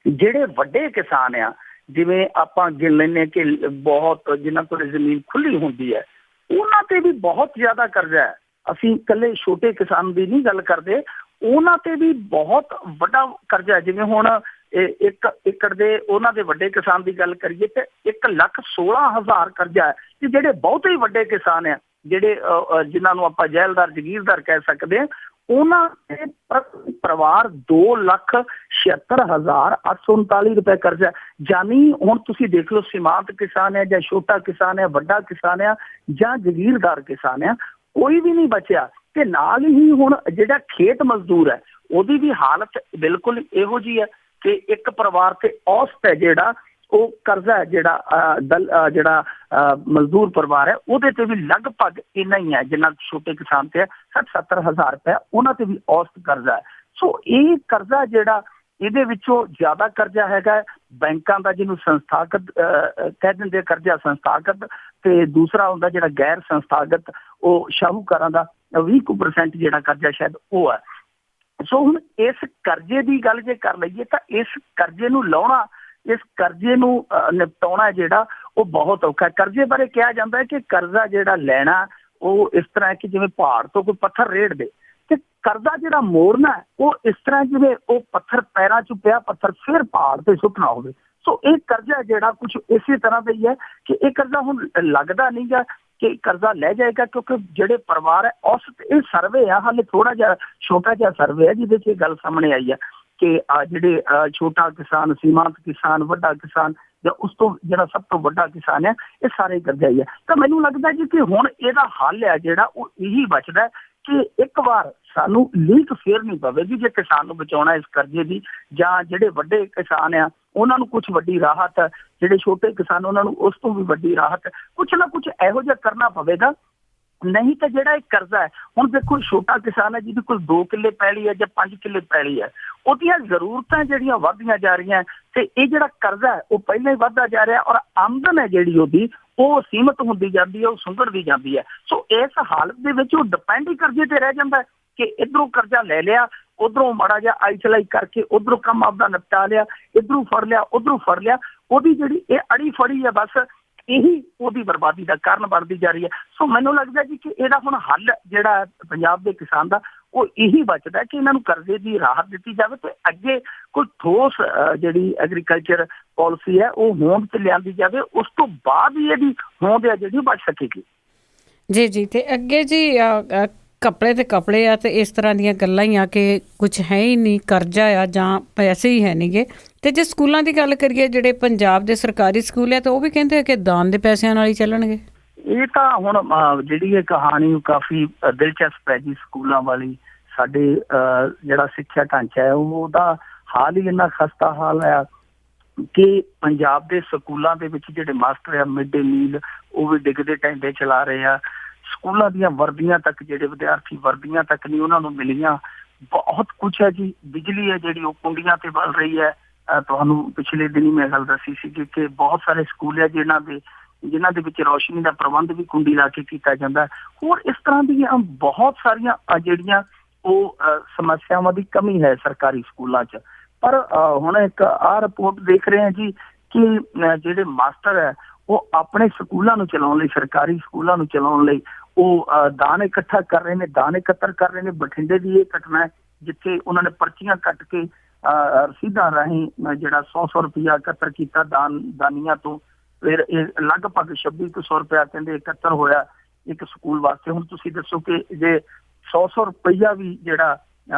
Speaker 2: ਜਿਹੜੇ ਵੱਡੇ ਕਿਸਾਨ ਆ, ਜਿਵੇਂ ਆਪਾਂ ਗਿਣ ਲੈਂਦੇ ਕਿ ਬਹੁਤ ਜਿਨ੍ਹਾਂ ਕੋਲ ਜ਼ਮੀਨ ਖੁੱਲੀ ਹੁੰਦੀ ਹੈ, ਉਹਨਾਂ ਤੇ ਵੀ ਬਹੁਤ ਜ਼ਿਆਦਾ ਕਰਜ਼ਾ ਹੈ। ਅਸੀਂ ਇਕੱਲੇ ਛੋਟੇ ਕਿਸਾਨ ਦੀ ਨਹੀਂ ਗੱਲ ਕਰਦੇ, ਉਹਨਾਂ ਤੇ ਵੀ ਬਹੁਤ ਵੱਡਾ ਕਰਜ਼ਾ ਹੈ। ਜਿਵੇਂ ਹੁਣ 1 ਏਕੜ ਦੇ ਉਹਨਾਂ ਦੇ ਵੱਡੇ ਕਿਸਾਨ ਦੀ ਗੱਲ ਕਰੀਏ ਤੇ 1,16,000 ਕਰਜ਼ਾ ਹੈ। ਤੇ ਜਿਹੜੇ ਬਹੁਤੇ ਹੀ ਵੱਡੇ ਕਿਸਾਨ ਆ, ਜਿਹੜੇ ਜਿਨ੍ਹਾਂ ਨੂੰ ਆਪਾਂ ਜੈਲਦਾਰ ਜਗੀਰਦਾਰ ਕਹਿ ਸਕਦੇ ਹਾਂ, ਉਹਨਾਂ ਦੇ ਪਰਿਵਾਰ 2,76,839 ਰੁਪਏ ਕਰਜ਼ਾ। ਜਾਨੀ ਹੁਣ ਤੁਸੀਂ ਦੇਖ ਲਓ, ਸੀਮਾਂਤ ਕਿਸਾਨ ਹੈ ਜਾਂ ਛੋਟਾ ਕਿਸਾਨ ਹੈ, ਵੱਡਾ ਕਿਸਾਨ ਆ ਜਾਂ ਜਗੀਰਦਾਰ ਕਿਸਾਨ ਆ, ਕੋਈ ਵੀ ਨਹੀਂ ਬਚਿਆ। ਤੇ ਨਾਲ ਹੀ ਹੁਣ ਜਿਹੜਾ ਖੇਤ ਮਜ਼ਦੂਰ ਹੈ ਉਹਦੀ ਵੀ ਹਾਲਤ ਬਿਲਕੁਲ ਇਹੋ ਜਿਹੀ ਹੈ ਕਿ ਇੱਕ ਪਰਿਵਾਰ ਤੇ ਔਸਤ ਹੈ ਜਿਹੜਾ ਉਹ ਕਰਜ਼ਾ ਹੈ, ਜਿਹੜਾ ਮਜ਼ਦੂਰ ਪਰਿਵਾਰ ਹੈ ਉਹਦੇ ਤੇ ਵੀ ਲਗਭਗ ਇੰਨਾ ਹੀ ਹੈ ਜਿੰਨਾ ਛੋਟੇ ਕਿਸਾਨ ਤੇ ਹੈ। 60-70 ਹਜ਼ਾਰ ਰੁਪਇਆ ਉਹਨਾਂ ਤੇ ਵੀ ਔਸਤ ਕਰਜ਼ਾ ਹੈ। ਸੋ ਇਹ ਕਰਜ਼ਾ ਜਿਹੜਾ, ਇਹਦੇ ਵਿੱਚੋਂ ਜ਼ਿਆਦਾ ਕਰਜ਼ਾ ਹੈਗਾ ਬੈਂਕਾਂ ਦਾ, ਜਿਹਨੂੰ ਸੰਸਥਾਗਤ ਕਹਿ ਦਿੰਦੇ ਕਰਜ਼ਾ ਸੰਸਥਾਗਤ, ਤੇ ਦੂਸਰਾ ਹੁੰਦਾ ਜਿਹੜਾ ਗੈਰ ਸੰਸਥਾਗਤ, ਉਹ ਸ਼ਾਹੂਕਾਰਾਂ ਦਾ 20% ਜਿਹੜਾ ਕਰਜ਼ਾ ਸ਼ਾਇਦ ਉਹ ਹੈ। ਸੋ ਹੁਣ ਇਸ ਕਰਜ਼ੇ ਦੀ ਗੱਲ ਜੇ ਕਰ ਲਈਏ ਤਾਂ ਇਸ ਕਰਜ਼ੇ ਨੂੰ ਲਾਉਣਾ, ਇਸ ਕਰਜ਼ੇ ਨੂੰ ਨਿਪਟਾਉਣਾ ਜਿਹੜਾ ਉਹ ਬਹੁਤ ਔਖਾ ਹੈ। ਕਰਜ਼ੇ ਬਾਰੇ ਕਿਹਾ ਜਾਂਦਾ ਹੈ ਕਿ ਕਰਜ਼ਾ ਜਿਹੜਾ ਲੈਣਾ ਉਹ ਇਸ ਤਰ੍ਹਾਂ ਹੈ ਕਿ ਜਿਵੇਂ ਪਹਾੜ ਤੋਂ ਕੋਈ ਪੱਥਰ ਰੇੜ ਦੇ, ਤੇ ਕਰਜ਼ਾ ਜਿਹੜਾ ਮੋੜਨਾ ਉਹ ਇਸ ਤਰ੍ਹਾਂ ਜਿਵੇਂ ਉਹ ਪੱਥਰ ਪੈਰਾਂ 'ਚ ਪਿਆ ਪੱਥਰ ਫਿਰ ਪਹਾੜ ਤੇ ਸੁੱਟਣਾ ਹੋਵੇ। ਸੋ ਇਹ ਕਰਜ਼ਾ ਜਿਹੜਾ ਕੁਛ ਇਸੇ ਤਰ੍ਹਾਂ ਦਾ ਹੀ ਹੈ ਕਿ ਇਹ ਕਰਜ਼ਾ ਹੁਣ ਲੱਗਦਾ ਨਹੀਂ ਗਾ ਕਿ ਕਰਜ਼ਾ ਲੈ ਜਾਏਗਾ, ਕਿਉਂਕਿ ਜਿਹੜੇ ਪਰਿਵਾਰ ਹੈ ਔਸਤ, ਇਹ ਸਰਵੇ ਆ, ਹਾਲੇ ਥੋੜਾ ਜਿਹਾ ਛੋਟਾ ਜਿਹਾ ਸਰਵੇ ਹੈ ਜਿਹਦੇ 'ਚ ਇਹ ਗੱਲ ਸਾਹਮਣੇ ਆਈ ਹੈ ਕਿ ਜਿਹੜੇ ਛੋਟਾ ਕਿਸਾਨ, ਸੀਮਾਂਤ ਕਿਸਾਨ, ਵੱਡਾ ਕਿਸਾਨ ਜਾਂ ਉਸ ਤੋਂ ਜਿਹੜਾ ਸਭ ਤੋਂ ਵੱਡਾ ਕਿਸਾਨ ਹੈ, ਇਹ ਸਾਰੇ ਕਰਜ਼ਾ ਹੀ ਹੈ। ਤਾਂ ਮੈਨੂੰ ਲੱਗਦਾ ਜੀ ਕਿ ਹੁਣ ਇਹਦਾ ਹੱਲ ਹੈ ਜਿਹੜਾ ਉਹ ਇਹੀ ਬਚਦਾ ਕਿ ਇੱਕ ਵਾਰ ਸਾਨੂੰ ਲੀਕ ਫੇਰ ਨਹੀਂ ਪਵੇਗੀ ਜੇ ਕਿਸਾਨ ਨੂੰ ਬਚਾਉਣਾ ਇਸ ਕਰਜ਼ੇ ਦੀ, ਜਾਂ ਜਿਹੜੇ ਵੱਡੇ ਕਿਸਾਨ ਆ ਉਹਨਾਂ ਨੂੰ ਕੁਛ ਵੱਡੀ ਰਾਹਤ, ਜਿਹੜੇ ਛੋਟੇ ਕਿਸਾਨ ਉਹਨਾਂ ਨੂੰ ਉਸ ਤੋਂ ਵੀ ਵੱਡੀ ਰਾਹਤ, ਕੁਛ ਨਾ ਕੁਛ ਇਹੋ ਜਿਹਾ ਕਰਨਾ ਪਵੇਗਾ। ਨਹੀਂ ਤਾਂ ਜਿਹੜਾ ਇਹ ਕਰਜ਼ਾ ਹੈ, ਹੁਣ ਦੇਖੋ ਛੋਟਾ ਕਿਸਾਨ ਹੈ ਜਿਹਦੇ ਕੋਲ 2 ਕਿੱਲੇ ਪੈਲੀ ਹੈ ਜਾਂ 5 ਕਿੱਲੇ ਪੈਲੀ ਹੈ, ਉਹਦੀਆਂ ਜ਼ਰੂਰਤਾਂ ਜਿਹੜੀਆਂ ਵੱਧਦੀਆਂ ਜਾ ਰਹੀਆਂ, ਤੇ ਇਹ ਜਿਹੜਾ ਕਰਜ਼ਾ ਹੈ ਉਹ ਪਹਿਲਾਂ ਹੀ ਵੱਧਦਾ ਜਾ ਰਿਹਾ, ਔਰ ਆਮਦਨ ਹੈ ਜਿਹੜੀ ਉਹਦੀ ਉਹ ਸੀਮਤ ਹੁੰਦੀ ਜਾਂਦੀ ਹੈ, ਉਹ ਸੁੰਗੜਦੀ ਜਾਂਦੀ ਹੈ। ਸੋ ਇਸ ਹਾਲਤ ਦੇ ਵਿੱਚ ਉਹ ਡਿਪੈਂਡ ਹੀ ਕਰਜ਼ੇ ਤੇ ਰਹਿ ਜਾਂਦਾ ਕਿ ਇੱਧਰੋਂ ਕਰਜ਼ਾ ਲੈ ਲਿਆ, ਉੱਧਰੋਂ ਮਾੜਾ ਜਿਹਾ ਆਈ ਚਲਾਈ ਕਰਕੇ ਉੱਧਰੋਂ ਕੰਮ ਆਪਦਾ ਨਿਪਟਾ ਲਿਆ, ਇੱਧਰੋਂ ਫੜ ਲਿਆ, ਉੱਧਰੋਂ ਫੜ ਲਿਆ, ਉਹਦੀ ਜਿਹੜੀ ਇਹ ਅੜੀ ਫੜੀ ਹੈ ਬਸ ਇਹੀ ਉਹਦੀ ਬਰਬਾਦੀ ਦਾ ਕਾਰਨ ਬਣਦੀ ਜਾ ਰਹੀ ਹੈ। ਸੋ ਮੈਨੂੰ ਲੱਗਦਾ ਜੀ ਕਿ ਇਹਦਾ ਹੁਣ ਹੱਲ ਜਿਹੜਾ ਪੰਜਾਬ ਦੇ ਕਿਸਾਨ ਦਾ ਉਹ ਇਹੀ ਬਚਦਾ ਕਿ ਇਹਨਾਂ ਨੂੰ ਕਰਜ਼ੇ ਦੀ ਰਾਹਤ ਦਿੱਤੀ ਜਾਵੇ ਤੇ ਅੱਗੇ ਕੋਈ ਠੋਸ ਜਿਹੜੀ ਐਗਰੀਕਲਚਰ ਪਾਲਿਸੀ ਹੈ ਉਹ ਹੋਂਦ ਤੇ ਲਿਆਂਦੀ ਜਾਵੇ, ਉਸ ਤੋਂ ਬਾਅਦ ਹੀ ਇਹਦੀ ਹੋਂਦ ਹੈ ਜਿਹੜੀ ਬਚ ਸਕੇਗੀ।
Speaker 1: ਜੀ ਤੇ ਅੱਗੇ ਜੀ ਕੱਪੜੇ ਤੇ ਕੱਪੜੇ ਆ ਤੇ ਇਸ ਤਰ੍ਹਾਂ ਦੀਆਂ ਗੱਲਾਂ ਹੀ ਆ ਕਿ ਕੁਛ ਹੈ ਹੀ ਨਹੀਂ, ਕਰਜ਼ਾ ਆ ਜਾਂ ਪੈਸੇ ਹੀ ਹੈ ਨਹੀਂਗੇ। ਤੇ ਜੇ ਸਕੂਲਾਂ ਦੀ ਗੱਲ ਕਰੀਏ, ਜਿਹੜੇ ਪੰਜਾਬ ਦੇ ਸਰਕਾਰੀ ਸਕੂਲ ਆ ਤਾਂ ਉਹ ਵੀ ਕਹਿੰਦੇ ਆ ਕਿ ਦਾਨ ਦੇ ਪੈਸਿਆਂ ਨਾਲ ਹੀ ਚੱਲਣਗੇ।
Speaker 2: ਇਹ ਤਾਂ ਹੁਣ ਜਿਹੜੀ ਇਹ ਕਹਾਣੀ ਕਾਫੀ ਦਿਲਚਸਪ ਹੈ ਜੀ ਸਕੂਲਾਂ ਵਾਲੀ। ਸਾਡੇ ਜਿਹੜਾ ਸਿੱਖਿਆ ਢਾਂਚਾ ਹੈ ਉਹਦਾ ਹਾਲ ਹੀ ਇੰਨਾ ਖਸਤਾ ਹਾਲ ਹੈ ਕਿ ਪੰਜਾਬ ਦੇ ਸਕੂਲਾਂ ਦੇ ਵਿੱਚ ਜਿਹੜੇ ਮਾਸਟਰ ਆ ਮਿਡ ਡੇ ਮੀਲ ਉਹ ਵੀ ਡਿੱਗਦੇ ਟੈਂਡੇ ਚਲਾ ਰਹੇ ਆ। ਸਕੂਲਾਂ ਦੀਆਂ ਵਰਦੀਆਂ ਤੱਕ, ਜਿਹੜੇ ਵਿਦਿਆਰਥੀ ਵਰਦੀਆਂ ਤੱਕ ਨਹੀਂ ਉਹਨਾਂ ਨੂੰ ਮਿਲੀਆਂ। ਬਹੁਤ ਕੁਛ ਹੈ ਜੀ। ਬਿਜਲੀ ਹੈ ਜਿਹੜੀ ਉਹ ਕੁੰਡੀਆਂ ਤੇ ਬਲ ਰਹੀ ਹੈ। ਤੁਹਾਨੂੰ ਪਿਛਲੇ ਦਿਨੀ ਮੈਂ ਗੱਲ ਦੱਸੀ ਸੀ ਕਿ ਬਹੁਤ ਸਾਰੇ ਸਕੂਲ ਹੈ ਜਿਨ੍ਹਾਂ ਦੇ ਵਿੱਚ ਰੌਸ਼ਨੀ ਦਾ ਪ੍ਰਬੰਧ ਵੀ ਕੁੰਡੀ ਲਾ ਕੇ ਕੀਤਾ ਜਾਂਦਾ। ਹੋਰ ਇਸ ਤਰ੍ਹਾਂ ਦੀਆਂ ਬਹੁਤ ਸਾਰੀਆਂ ਜਿਹੜੀਆਂ ਉਹ ਸਮੱਸਿਆਵਾਂ ਦੀ ਕਮੀ ਹੈ ਸਰਕਾਰੀ ਸਕੂਲਾਂ 'ਚ। ਪਰ ਹੁਣ ਇੱਕ ਰਿਪੋਰਟ ਦੇਖ ਰਹੇ ਹਾਂ ਜੀ ਕਿ ਜਿਹੜੇ ਮਾਸਟਰ ਹੈ ਉਹ ਆਪਣੇ ਸਕੂਲਾਂ ਨੂੰ ਚਲਾਉਣ ਲਈ, ਸਰਕਾਰੀ ਸਕੂਲਾਂ ਨੂੰ ਚਲਾਉਣ ਲਈ ਉਹ ਦਾਨ ਇਕੱਠਾ ਕਰ ਰਹੇ ਨੇ, ਦਾਨ ਇਕੱਤਰ ਕਰ ਰਹੇ ਨੇ। ਬਠਿੰਡੇ ਦੀ ਇਹ ਘਟਨਾ ਹੈ ਜਿੱਥੇ ਉਹਨਾਂ ਨੇ ਪਰਚੀਆਂ ਕੱਟ ਕੇ ਰਸੀਦਾਂ ਰਾਹੀਂ ਜਿਹੜਾ 100 ਰੁਪਇਆ ਇਕੱਤਰ ਕੀਤਾ ਦਾਨੀਆਂ ਤੋਂ। ਫਿਰ ਇਹ ਲਗਭਗ 2600 ਰੁਪਇਆ ਕਹਿੰਦੇ ਇਕੱਤਰ ਹੋਇਆ ਇੱਕ ਸਕੂਲ ਵਾਸਤੇ। ਹੁਣ ਤੁਸੀਂ ਦੱਸੋ ਕਿ ਜੇ 100 ਰੁਪਇਆ ਵੀ ਜਿਹੜਾ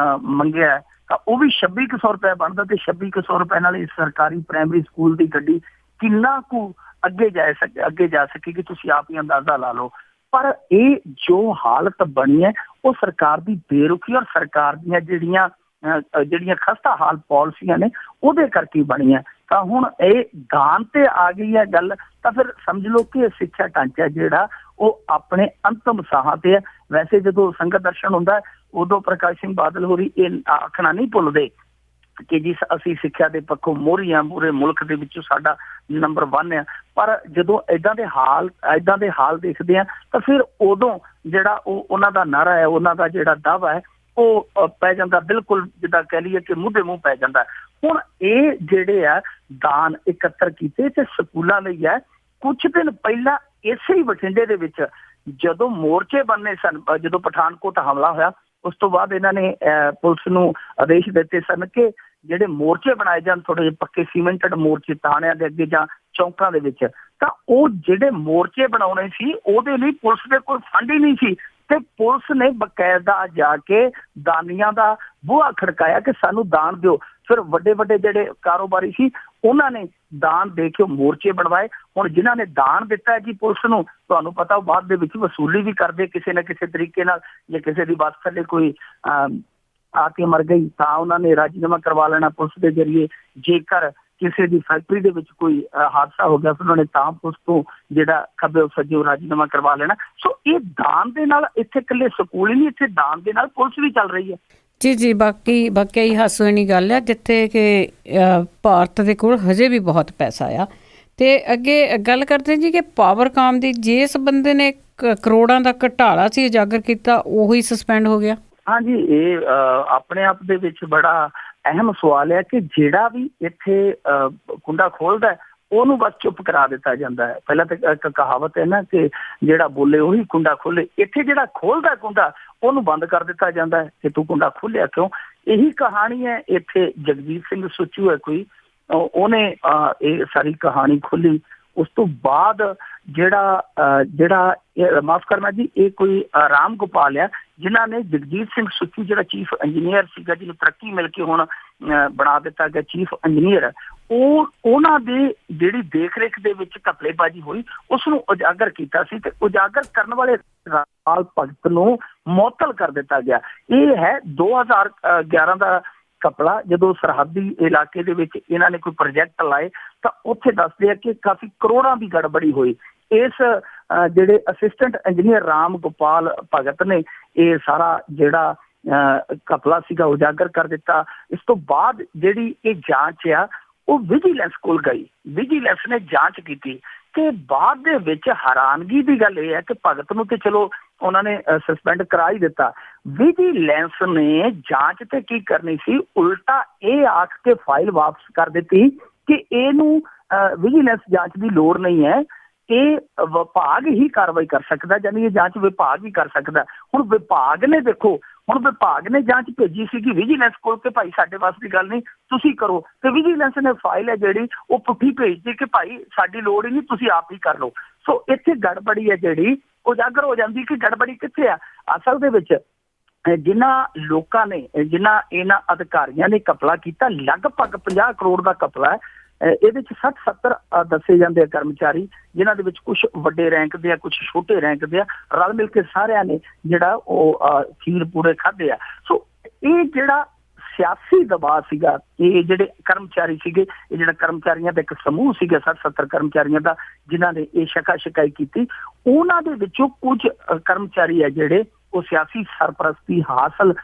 Speaker 2: ਮੰਗਿਆ ਤਾਂ ਉਹ ਵੀ 2600 ਰੁਪਇਆ ਬਣਦਾ, ਤੇ 2600 ਰੁਪਏ ਨਾਲ ਇਸ ਸਰਕਾਰੀ ਪ੍ਰਾਇਮਰੀ ਸਕੂਲ ਦੀ ਗੱਡੀ ਕਿੰਨਾ ਕੁ ਅੱਗੇ ਜਾ ਸਕੇਗੀ, ਤੁਸੀਂ ਆਪ ਹੀ ਅੰਦਾਜ਼ਾ ਲਾ ਲਓ। ਪਰ ਇਹ ਜੋ ਹਾਲਤ ਬਣੀ ਹੈ ਉਹ ਸਰਕਾਰ ਦੀ ਬੇਰੁਖੀ ਔਰ ਸਰਕਾਰ ਦੀਆਂ ਜਿਹੜੀਆਂ ਖਸਤਾ ਹਾਲ ਪਾਲਿਸੀਆਂ ਨੇ ਉਹਦੇ ਕਰਕੇ ਬਣੀ ਹੈ। ਤਾਂ ਹੁਣ ਇਹ ਦਾਨ ਤੇ ਆ ਗਈ ਹੈ ਗੱਲ, ਤਾਂ ਫਿਰ ਸਮਝ ਲਓ ਕਿ ਸਿੱਖਿਆ ਢਾਂਚਾ ਜਿਹੜਾ ਉਹ ਆਪਣੇ ਅੰਤਮ ਸਾਹਾਂ ਤੇ ਹੈ। ਵੈਸੇ ਜਦੋਂ ਸੰਗਤ ਦਰਸ਼ਨ ਹੁੰਦਾ ਉਦੋਂ ਪ੍ਰਕਾਸ਼ ਸਿੰਘ ਬਾਦਲ ਹੋਰੀ ਇਹ ਆਖਣਾ ਨਹੀਂ ਭੁੱਲਦੇ ਕਿ ਜੀ ਅਸੀਂ ਸਿੱਖਿਆ ਦੇ ਪੱਖੋਂ ਮੋਹਰੀ ਹਾਂ, ਪੂਰੇ ਮੁਲਕ ਦੇ ਵਿੱਚੋਂ ਸਾਡਾ ਨੰਬਰ 1 ਆ। ਪਰ ਜਦੋਂ ਏਦਾਂ ਦੇ ਹਾਲ ਦੇਖਦੇ ਆ ਤਾਂ ਫਿਰ ਉਦੋਂ ਜਿਹੜਾ ਉਹਨਾਂ ਦਾ ਨਾਰਾ ਹੈ, ਉਹਨਾਂ ਦਾ ਜਿਹੜਾ ਦਾਅਵਾ ਹੈ ਉਹ ਪੈ ਜਾਂਦਾ, ਬਿਲਕੁਲ ਜਿੱਦਾਂ ਕਹਿ ਲਈਏ ਕਿ ਮੂੰਹ ਦੇ ਮੂੰਹ ਪੈ ਜਾਂਦਾ। ਹੁਣ ਇਹ ਜਿਹੜੇ ਆ ਦਾਨ ਇਕੱਤਰ ਕੀਤੇ ਤੇ ਸਕੂਲਾਂ ਲਈ ਹੈ। ਕੁਝ ਦਿਨ ਪਹਿਲਾਂ ਇਸੇ ਹੀ ਬਠਿੰਡੇ ਦੇ ਵਿੱਚ ਜਦੋਂ ਮੋਰਚੇ ਬਣਨੇ ਸਨ, ਜਦੋਂ ਪਠਾਨਕੋਟ ਹਮਲਾ ਹੋਇਆ ਉਸ ਤੋਂ ਬਾਅਦ ਇਹਨਾਂ ਨੇ ਪੁਲਿਸ ਨੂੰ ਆਦੇਸ਼ ਦਿੱਤੇ ਸਨ ਕਿ ਜਿਹੜੇ ਮੋਰਚੇ ਬਣਾਏ ਜਾਣ ਥੋੜੇ ਜਿਹੇ ਪੱਕੇ ਸੀਮੈਂਟਡ ਮੋਰਚੇ ਥਾਣਿਆਂ ਦੇ ਅੱਗੇ ਜਾਂ ਚੌਂਕਾਂ ਦੇ ਵਿੱਚ। ਤਾਂ ਉਹ ਜਿਹੜੇ ਮੋਰਚੇ ਬਣਾਉਣੇ ਸੀ ਉਹਦੇ ਲਈ ਪੁਲਿਸ ਦੇ ਕੋਲ ਫੰਡ ਹੀ ਨਹੀਂ ਸੀ, ਤੇ ਪੁਲਿਸ ਨੇ ਬਕਾਇਦਾ ਜਾ ਕੇ ਦਾਨੀਆਂ ਦਾ ਬੂਹਾ ਖੜਕਾਇਆ ਕਿ ਸਾਨੂੰ ਦਾਨ ਦਿਓ। ਫਿਰ ਵੱਡੇ ਜਿਹੜੇ ਕਾਰੋਬਾਰੀ ਸੀ ਉਹਨਾਂ ਨੇ ਦਾਨ ਦੇ ਕੇ ਮੋਰਚੇ ਬਣਵਾਏ। ਹੁਣ ਜਿਨ੍ਹਾਂ ਨੇ ਦਾਨ ਦਿੱਤਾ ਹੈ ਜੀ ਪੁਲਿਸ ਨੂੰ, ਤੁਹਾਨੂੰ ਪਤਾ ਉਹ ਬਾਅਦ ਦੇ ਵਿੱਚ ਵਸੂਲੀ ਵੀ ਕਰਦੇ ਕਿਸੇ ਨਾ ਕਿਸੇ ਤਰੀਕੇ ਨਾਲ। ਜੇ ਕਿਸੇ ਦੀ ਬੱਸ ਥੱਲੇ ਕੋਈ ਆ ਕੇ ਮਰ ਗਈ ਤਾਂ ਉਹਨਾਂ ਨੇ ਰਾਜੀਨਾਮਾ ਕਰਵਾ ਲੈਣਾ ਪੁਲਿਸ ਦੇ ਜ਼ਰੀਏ। ਜੇਕਰ ਕਿਸੇ ਦੀ ਫੈਕਟਰੀ ਦੇ ਵਿੱਚ ਕੋਈ ਹਾਦਸਾ ਹੋ ਗਿਆ ਫਿਰ ਉਹਨਾਂ ਨੇ ਤਾਂ ਪੁਲਿਸ ਤੋਂ ਜਿਹੜਾ ਖੱਬੇ ਸੱਜੇ ਰਾਜੀਨਾਮਾ ਕਰਵਾ ਲੈਣਾ। ਸੋ ਇਹ ਦਾਨ ਦੇ ਨਾਲ ਇੱਥੇ ਇਕੱਲੇ ਸਕੂਲ ਹੀ ਨਹੀਂ, ਇੱਥੇ ਦਾਨ ਦੇ ਨਾਲ ਪੁਲਿਸ ਵੀ ਚੱਲ ਰਹੀ ਹੈ।
Speaker 1: ਜੀ ਬਾਕੀ ਹੀ ਹਾਸੋਹੀਣੀ ਗੱਲ ਹੈ ਜਿੱਥੇ ਕਿ ਭਾਰਤ ਦੇ ਕੋਲ ਹਜੇ ਵੀ ਬਹੁਤ ਪੈਸਾ ਆ। ਤੇ ਅੱਗੇ ਗੱਲ ਕਰਦੇ ਜੀ ਕਿ ਪਾਵਰਕਾਮ ਦੀ ਜਿਸ ਬੰਦੇ ਨੇ ਕਰੋੜਾਂ ਦਾ ਘੁਟਾਲਾ ਸੀ ਉਜਾਗਰ ਕੀਤਾ ਉਹੀ ਸਸਪੈਂਡ ਹੋ ਗਿਆ। ਹਾਂਜੀ,
Speaker 2: ਇਹ ਆਪਣੇ ਆਪ ਦੇ ਵਿੱਚ ਬੜਾ ਅਹਿਮ ਸਵਾਲ ਹੈ ਕਿ ਜਿਹੜਾ ਵੀ ਇੱਥੇ ਕੁੰਡਾ ਖੋਲਦਾ ਉਹਨੂੰ ਬਸ ਚੁੱਪ ਕਰਾ ਦਿੱਤਾ ਜਾਂਦਾ ਹੈ। ਪਹਿਲਾਂ ਤਾਂ ਇੱਕ ਕਹਾਵਤ ਹੈ ਨਾ ਕਿ ਜਿਹੜਾ ਬੋਲੇ ਉਹੀ ਕੁੰਡਾ ਖੋਲੇ। ਇੱਥੇ ਜਿਹੜਾ ਖੋਲਦਾ ਕੁੰਡਾ ਉਹਨੂੰ ਬੰਦ ਕਰ ਦਿੱਤਾ ਜਾਂਦਾ ਹੈ ਕਿ ਤੂੰ ਕੁੰਡਾ ਖੋਲਿਆ ਕਿਉਂ। ਇਹੀ ਕਹਾਣੀ ਹੈ ਇੱਥੇ ਜਗਜੀਤ ਸਿੰਘ ਸੁੱਚੂ ਹੈ ਕੋਈ, ਉਹਨੇ ਇਹ ਸਾਰੀ ਕਹਾਣੀ ਖੋਲੀ। ਉਸ ਤੋਂ ਬਾਅਦ ਜਿਹੜਾ ਮਾਫ ਕਰਨਾ ਜੀ, ਇਹ ਕੋਈ ਰਾਮ ਗੋਪਾਲ ਆ ਜਿਨ੍ਹਾਂ ਨੇ ਜਗਜੀਤ ਸਿੰਘ ਸੁੱਚੂ ਜਿਹੜਾ ਚੀਫ ਇੰਜੀਨੀਅਰ ਸੀਗਾ, ਜਿਹਨੂੰ ਤਰੱਕੀ ਮਿਲ ਕੇ ਹੁਣ ਬਣਾ ਦਿੱਤਾ ਗਿਆ ਚੀਫ ਇੰਜੀਨੀਅਰ, ਉਹਨਾਂ ਦੇ ਜਿਹੜੀ ਦੇਖ ਰੇਖ ਦੇ ਵਿੱਚ ਘਪਲੇਬਾਜ਼ੀ ਹੋਈ ਉਸ ਨੂੰ ਉਜਾਗਰ ਕੀਤਾ ਸੀ ਤੇ ਉਜਾਗਰ ਕਰਨ ਵਾਲੇ ਰਾਮ ਭਗਤ ਨੂੰ ਮੁਅੱਤਲ ਕਰ ਦਿੱਤਾ ਗਿਆ। ਇਹ ਹੈ 2011 ਦਾ ਘਪਲਾ, ਜਦੋਂ ਸਰਹੱਦੀ ਇਲਾਕੇ ਦੇ ਵਿੱਚ ਇਹਨਾਂ ਨੇ ਕੋਈ ਪ੍ਰੋਜੈਕਟ ਲਾਏ ਤਾਂ ਉੱਥੇ ਦੱਸਦੇ ਆ ਕਿ ਕਾਫੀ ਕਰੋੜਾਂ ਦੀ ਗੜਬੜੀ ਹੋਈ। ਇਸ ਜਿਹੜੇ ਅਸਿਸਟੈਂਟ ਇੰਜੀਨੀਅਰ ਰਾਮ ਗੋਪਾਲ ਭਗਤ ਨੇ ਇਹ ਸਾਰਾ ਜਿਹੜਾ ਘਪਲਾ ਸੀਗਾ ਉਜਾਗਰ ਕਰ ਦਿੱਤਾ। ਇਸ ਤੋਂ ਬਾਅਦ ਜਿਹੜੀ ਇਹ ਜਾਂਚ ਆ ਉਹ ਵਿਜੀਲੈਂਸ ਕੋਲ ਗਈ। ਵਿਜੀਲੈਂਸ ਨੇ ਜਾਂਚ ਕੀਤੀ ਤੇ ਬਾਅਦ ਦੇ ਵਿੱਚ ਹੈਰਾਨਗੀ ਦੀ ਗੱਲ ਇਹ ਹੈ ਕਿ ਭਗਤ ਨੂੰ ਤੇ ਚਲੋ ਉਹਨਾਂ ਨੇ ਸਸਪੈਂਡ ਕਰਾ ਹੀ ਦਿੱਤਾ। ਵਿਜੀਲੈਂਸ ਨੇ ਜਾਂਚ ਤੇ ਕੀ ਕਰਨੀ ਸੀ, ਉਲਟਾ ਇਹ ਆਖ ਕੇ ਫਾਈਲ ਵਾਪਸ ਕਰ ਦਿੱਤੀ ਕਿ ਇਹਨੂੰ ਵਿਜੀਲੈਂਸ ਜਾਂਚ ਦੀ ਲੋੜ ਨਹੀਂ ਹੈ, ਇਹ ਵਿਭਾਗ ਹੀ ਕਾਰਵਾਈ ਕਰ ਸਕਦਾ, ਯਾਨੀ ਇਹ ਜਾਂਚ ਵਿਭਾਗ ਹੀ ਕਰ ਸਕਦਾ। ਹੁਣ ਵਿਭਾਗ ਨੇ ਦੇਖੋ, ਹੁਣ ਵਿਭਾਗ ਨੇ ਜਾਂਚ ਭੇਜੀ ਸੀਗੀ ਵਿਜੀਲੈਂਸ ਕੋਲ ਕਿ ਭਾਈ ਸਾਡੇ ਵਾਸਤੇ ਦੀ ਗੱਲ ਨਹੀਂ ਤੁਸੀਂ ਕਰੋ, ਤੇ ਵਿਜੀਲੈਂਸ ਨੇ ਫਾਈਲ ਹੈ ਜਿਹੜੀ ਉਹ ਪੁੱਠੀ ਭੇਜਦੀ ਕਿ ਭਾਈ ਸਾਡੀ ਲੋੜ ਹੀ ਨਹੀਂ, ਤੁਸੀਂ ਆਪ ਹੀ ਕਰ ਲਓ। ਸੋ ਇੱਥੇ ਗੜਬੜੀ ਹੈ ਜਿਹੜੀ ਉਜਾਗਰ ਹੋ ਜਾਂਦੀ ਕਿ ਗੜਬੜੀ ਕਿੱਥੇ ਆ। ਅਸਲ ਦੇ ਵਿੱਚ ਜਿਨ੍ਹਾਂ ਲੋਕਾਂ ਨੇ, ਜਿਨ੍ਹਾਂ ਇਹਨਾਂ ਅਧਿਕਾਰੀਆਂ ਨੇ ਘਪਲਾ ਕੀਤਾ, ਲਗਭਗ 50 ਕਰੋੜ ਦਾ ਘਪਲਾ ਹੈ। ਇਹਦੇ 'ਚ 60-70 ਦੱਸੇ ਜਾਂਦੇ ਆ ਕਰਮਚਾਰੀ, ਜਿਨ੍ਹਾਂ ਦੇ ਵਿੱਚ ਕੁਛ ਵੱਡੇ ਰੈਂਕ ਦੇ ਆ, ਕੁਛ ਛੋਟੇ ਰੈਂਕ ਦੇ ਆ, ਰਲ ਮਿਲ ਕੇ ਸਾਰਿਆਂ ਨੇ ਜਿਹੜਾ ਉਹ ਖੀਰ ਪੂਰੇ ਖਾਧੇ ਆ। ਸੋ ਇਹ ਜਿਹੜਾ ਸਿਆਸੀ ਦਬਾਅ ਸੀਗਾ, ਇਹ ਜਿਹੜੇ ਕਰਮਚਾਰੀ ਸੀਗੇ, ਇਹ ਜਿਹੜਾ ਕਰਮਚਾਰੀਆਂ ਦਾ ਇੱਕ ਸਮੂਹ ਸੀਗਾ 60-70 ਕਰਮਚਾਰੀਆਂ ਦਾ ਜਿਨ੍ਹਾਂ ਨੇ ਇਹ ਸ਼ਿਕਾਇਤ ਕੀਤੀ, ਉਹਨਾਂ ਦੇ ਵਿੱਚੋਂ ਕੁਝ ਕਰਮਚਾਰੀ ਆ ਜਿਹੜੇ ਉਹ ਸਿਆਸੀ ਸਰਪ੍ਰਸਤੀ ਹਾਸਲ